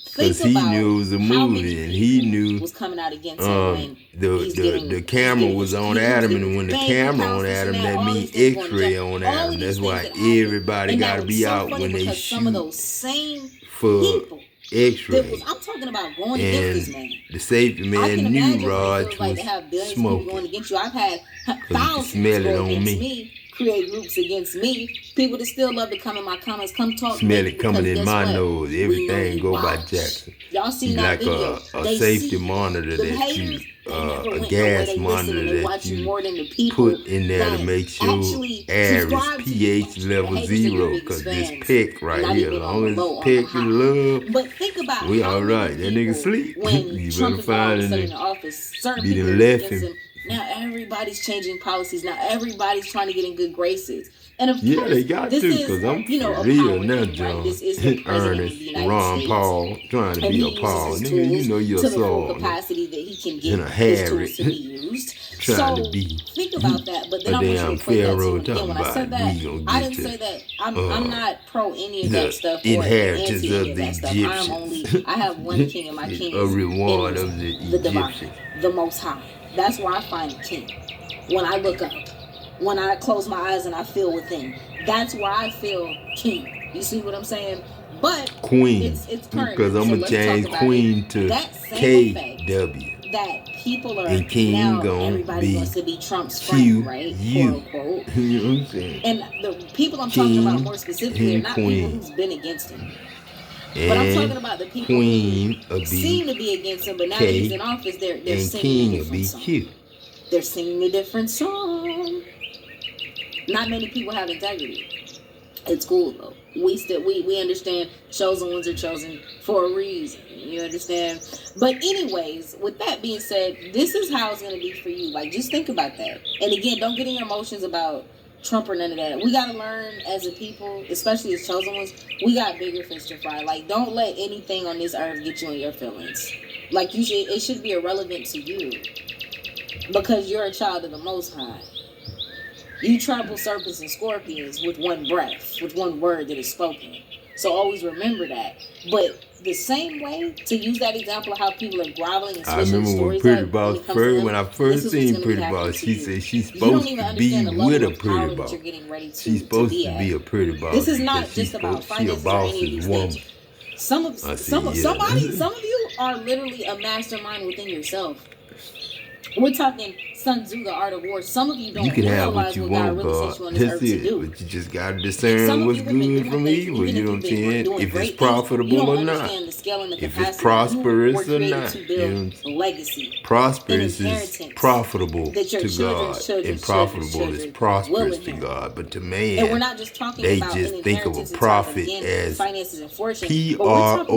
Because he knew it was a movie, and he knew was coming out against him when the camera was on Adam, and when the camera on Adam, that means X-ray on Adam. That's why everybody got to be out when they shoot some of those same for people. X-ray. I'm talking about going against this man. The safety I man can knew imagine Raj what it feels like was to have billions of people going smoking. against you. I've had You thousands smell it go on against me. me, create groups against me. People that still love to come in my comments, come talk. Smell to it me, coming because in guess my what? nose. We Everything know go you by watch. Jackson. Y'all seen You that like video? a They safety see monitor the that haters, you, they never a went nowhere. gas They listen monitor and they that watch you you more than the people put in there to that make your actually air is subscribe to you. pH The level haters are your 0. biggest Because this fans, peck right not here, even as on long the as low, it's on the peck is high. love, But think about we how all right. many That nigga people, sleep. when You Trump better is all of a find sudden him. in office, certain Be people done are left against him. him. Now everybody's changing policies. Now everybody's trying to get in good graces. And of Yeah, course, they got this to, is, because I'm a for real power now, thing, John. right? This is the president of Ernest, the United Ron States. Paul, trying to And be he a uses Paul. his Nigga, tools you know you're to the full soul. capacity that he can And get a his tools Harry. to be used. Trying So to be think about that. But then a I want you damn to equate that to, pharaoh and again, talking when I said about that, we gonna I get didn't to say that I'm not pro any of the that stuff or inheritance anti any of of the that stuff. I have one king, and my king a is reward in of the the divine, Egyptians. the Most High. That's where I find king. When I look up, when I close my eyes and I feel within, that's where I feel king. You see what I'm saying? But Queen. it's current. Because I'm So going to let's change talk about Queen it. to That same effect KW. that people are And King now, gonna everybody be wants to be Trump's friend, right? Q. Quote unquote. You know what I'm saying? And the people I'm King talking about more specifically are and not Queen. people who's been against him. But I'm talking about the people Queen who seem to be against him, but now that he's in office, they're and singing King a will different be song. Q. They're singing a different song. Not many people have integrity. It's cool though. We understand chosen ones are chosen for a reason. You understand? But anyways, with that being said, this is how it's gonna be for you. Like, just think about that. And again, don't get in your emotions about Trump or none of that. We gotta learn as a people, especially as chosen ones, we got bigger fish to fry. Like, don't let anything on this earth get you in your feelings. Like, it should be irrelevant to you. Because you're a child of the Most High. You trample serpents and scorpions with one breath, with one word that is spoken. So always remember that. But the same way, to use that example of how people are groveling and I switching remember when stories Pretty up Boss first, when I first seen Pretty Boss, she said she's supposed to be with a pretty boss. She's supposed to be a pretty boss. This is not just about finances or any of these things. Some of you are literally a mastermind within yourself. We're talking Sun Tzu, the art of war. Some of you don't realize what God really sent you on this earth to do. But you just gotta discern what's good from evil. You know what I'm saying? If it's profitable or not. If it's prosperous or not. You know, legacy. Prosperous is profitable to God, and profitable is prosperous to God. But to man, and we're not just talking they about just think of a inheritance profit again, as finances and fortune. PROFIT.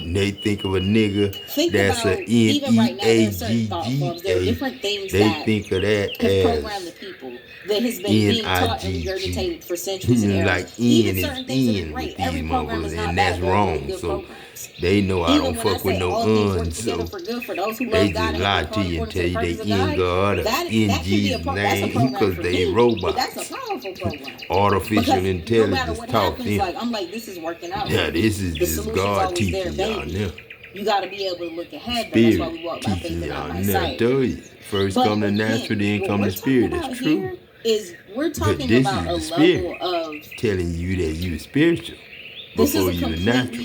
And they think of a nigga that's a NEAGGA. They think of that as the people that has been being taught and regurgitated for centuries and like N is N with these motherfuckers, and that's wrong. So they know I don't fuck with no uns, so they just lie to you and tell you they in God or in Jesus' name because they robots. That's a powerful program. Artificial intelligence talking. Like, I'm like, this is working out. Yeah, this is just God teaching y'all now. You got to be able to look ahead. That's why we walk by faith and not by sight. First come the natural, then come the spirit. It's true. We're talking about a level of telling you that you spiritual before you the natural.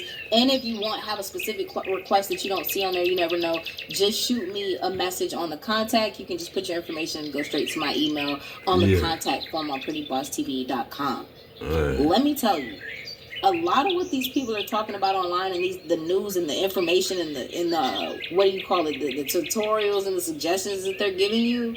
videos. And if you have a specific request that you don't see on there, you never know, just shoot me a message on the contact. You can just put your information and go straight to my email on the contact form on prettybosstv.com. Let me tell you, a lot of what these people are talking about online and the news and the information and the what do you call it, the tutorials and the suggestions that they're giving you,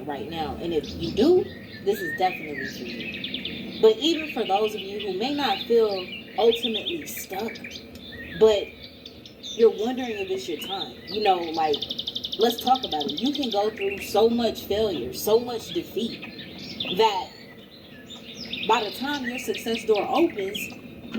moment right now. And if you do, this is definitely for you. But even for those of you who may not feel ultimately stuck, but you're wondering if it's your time, you know, like, let's talk about it. You can go through so much failure, so much defeat, that by the time your success door opens,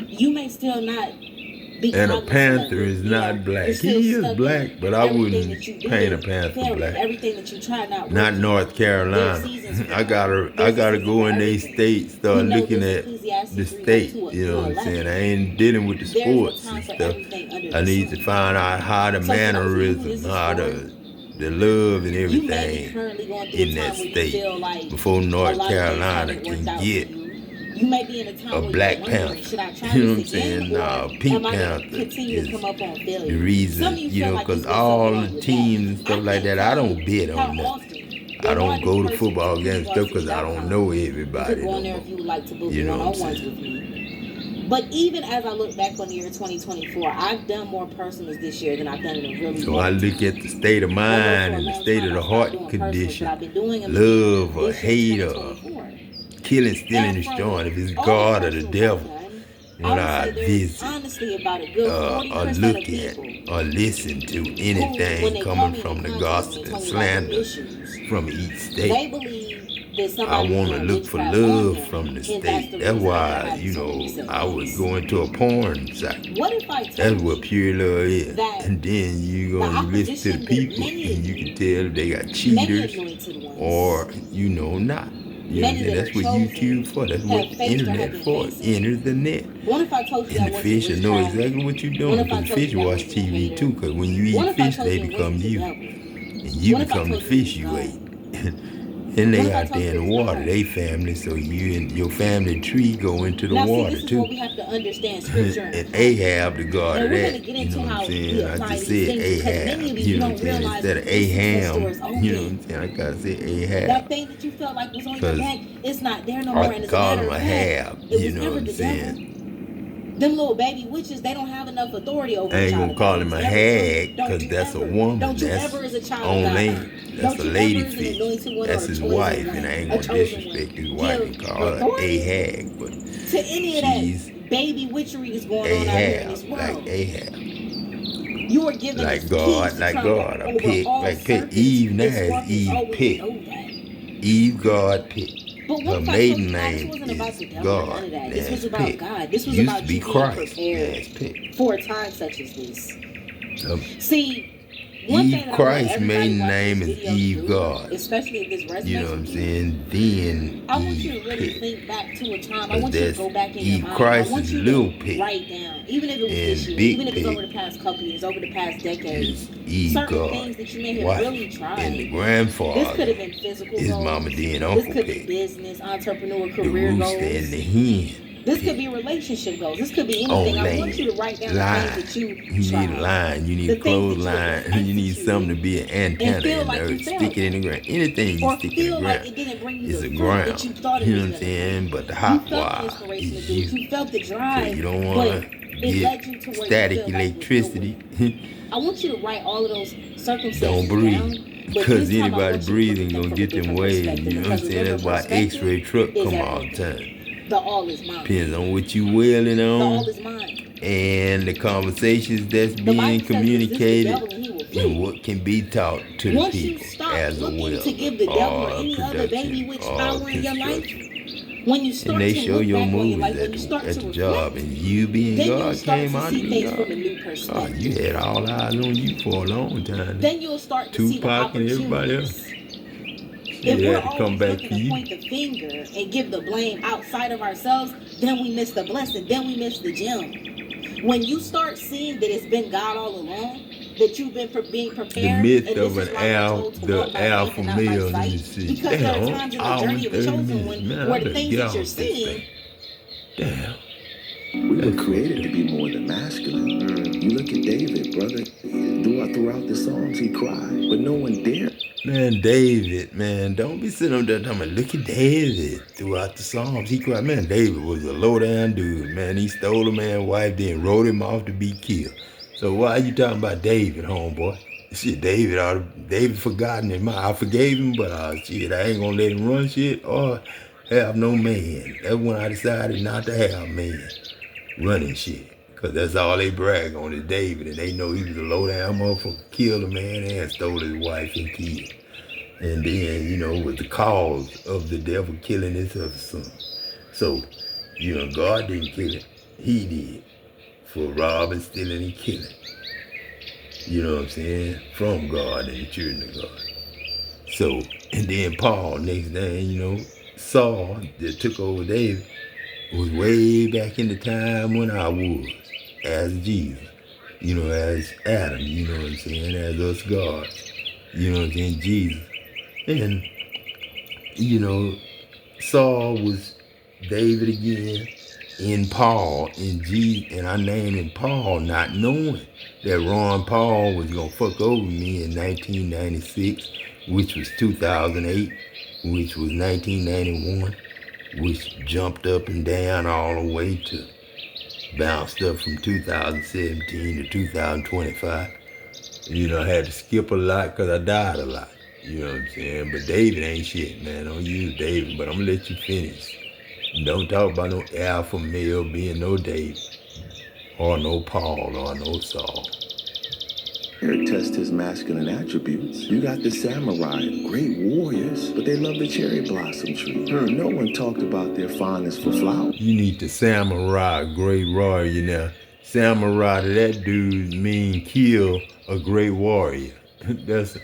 you may still not be And a cognizant panther of it. is You not know, black. you're still He is stuck black, in but I everything wouldn't that you paint a did, panther failing, black. everything that you tried not Not working. North Carolina. I gotta go in these states, start looking at the state. You know what I'm saying? I ain't dealing with the sports and stuff. I need to find out how the mannerism, how the the love and You may be everything currently going through in a that time where you state feel like before a North lot of things Carolina haven't can worked out for get you. You may be in a time a where Black you're wondering, Panther. should I try You know what I'm this again, saying? or Nah, Pink am I going to Panther continue to is come up on the failure? Some reason, of you you feel know, like it's because been all something the wrong with teams and that. stuff like that, I don't bet How on nothing. often I your don't go to person football to games stuff because I don't know everybody You could go no in there more. if you would like to book You know what I'm one-on-ones saying? with me. But even as I look back on the year 2024, I've done more personals this year than I've done in a really So long I time. look at the state of mind and the state of the heart condition, love or hate or killing, stealing, destroying, if it's God or the devil, when I visit or look at or listen to anything coming from the gossip and slander from each state, I want to look for love from the state. That's why, you know, I would go into a porn site. That's what pure love is. And then you listen to the people and you can tell if they got cheaters or, you know, not. You know what I'm saying? That's what YouTube for. That's what the internet for. Enter the net. And the fish will know exactly what you're doing because the fish watch TV too. Because when you eat fish, they become you. And you become the fish you ate. And they out there in the water, they family, so you and your family tree go into the water too. And Ahab, the god of that, you know what I'm saying? I just said Ahab, you know what I'm saying? Instead of Aham, you know what I'm saying? I gotta say Ahab. That thing that you felt like was on your back, it's not there no I more. And call him a Hab, you know what I'm saying? Them little baby witches, they don't have enough authority over I ain't the gonna call him a hag, because that's a woman. That's on land. That's a lady fish. That's his wife, and I ain't gonna disrespect his wife and call her a hag, but to any of that baby witchery that's going on out here in this world. Like Ahab. You are given like God, a pick, like pick. Eve now is Eve pick. Eve God pick. Her maiden name is God. This was about pick. God. This was used about to be you Christ. being prepared for a time such as this. See, Eve Christ's maiden name is Eve God. Especially if this resonates. You know what I'm saying? Then I want you to really think back to a time. I want you to go back in your mind. I want you to write down, even if it was this year, even if it was over the past couple years, over the past decades, certain things that you may have really tried. And the grandfather, this could have been physical his goals. mama did Uncle This could Pick. be business, entrepreneur, career the goals. rooster and the hen. This could be relationship goals. This could be anything. I want you to write down the things that you tried. Need a line. You need a clothesline. You need something to be an antenna in there. Stick it in the ground. Anything you stick in the ground is a ground. You know what I'm saying? But the hot wire is you. You felt the drive. So you don't want to get static electricity. I want you to write all of those circumstances Don't breathe. down. Because anybody breathing gonna get them waves. You know what I'm saying? That's why X-ray truck come all the time. The all is mine. Depends on what you wailing on. The all is mine. And the conversations that's being communicated and what can be taught to the people as a will to give the devil or any other baby witch power in your life. When you start and they to show look your back movies on your at the job, and you being God came out to be God. Oh, you had all eyes on you for a long time. Then you'll start to see the Tupac and everybody else. If we're always looking to point the finger and give the blame outside of ourselves, then we miss the blessing, then we miss the gem. When you start seeing that it's been God all along, that you've been being prepared, the myth of an alpha male, you see. Because there are times in the journey of the chosen one where the things that you're seeing. Damn. We were created to be more than masculine. You look at David, brother. Throughout the Psalms, he cried, but no one dared. Man, David, man, don't be sitting up there talking about, look at David. Throughout the Psalms, he cried. Man, David was a low-down dude, man. He stole a man's wife, then wrote him off to be killed. So why are you talking about David, homeboy? Shit, David forgotten him. I forgave him, but shit, I ain't gonna let him run shit or have no man. That's when I decided not to have man running shit. Cause that's all they brag on is David, and they know he was a low-down motherfucker, killed a man and stole his wife and kid. And then, you know, was the cause of the devil killing his other son. So, you know, God didn't kill him. He did. For robbing, stealing, and killing. You know what I'm saying? From God and the children of God. So, and then Paul, next thing, you know, Saul that took over David was way back in the time when I was. As Jesus, you know, as Adam, you know what I'm saying, as us gods. You know what I'm saying? Jesus. And, you know, Saul was David again in Paul, in Jesus, and I named him Paul, not knowing that Ron Paul was gonna fuck over me in 1996, which was 2008, which was 1991, which jumped up and down all the way to bounced up from 2017 to 2025. You know, I had to skip a lot because I died a lot. You know what I'm saying? But David ain't shit, man. Don't use David, but I'm gonna let you finish. Don't talk about no alpha male being no David, or no Paul, or no Saul. Here, test his masculine attributes. You got the samurai, great warriors, but they love the cherry blossom tree. No one talked about their fondness for flowers. You need the samurai, great warrior. Now, samurai to that dude mean kill a great warrior. that's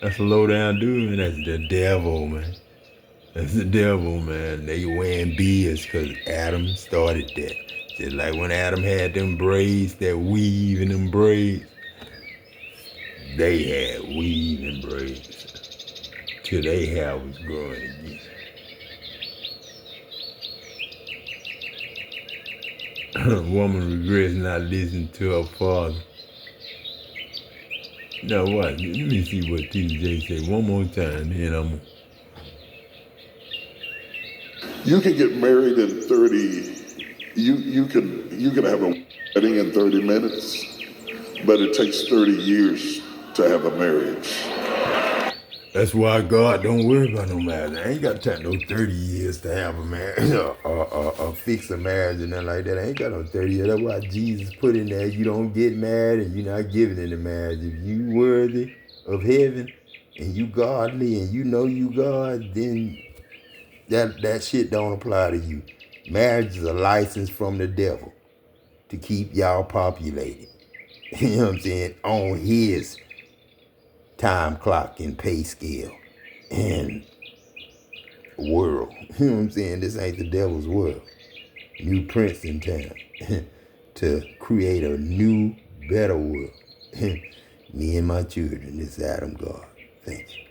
a low down dude, man. That's the devil, man. That's the devil, man. They wearing beards because Adam started that. Just like when Adam had them braids, that weave and them braids, they had weave and braids till their hair was growing again. Woman regrets not listening to her father. Now what? Let me see what TJ say one more time, then I'm. You can get married in 30. You can have a wedding in 30 minutes, but it takes 30 years to have a marriage. That's why God don't worry about no marriage. I ain't got time no 30 years to have a marriage or fix a marriage and nothing like that. I ain't got no 30 years. That's why Jesus put in there, you don't get married and you're not giving into marriage. If you worthy of heaven and you godly and you know you God, then that shit don't apply to you. Marriage is a license from the devil to keep y'all populated. You know what I'm saying? On his time clock and pay scale and world. You know what I'm saying? This ain't the devil's world. New prince in town to create a new, better world. Me and my children, this Adam God. Thank you.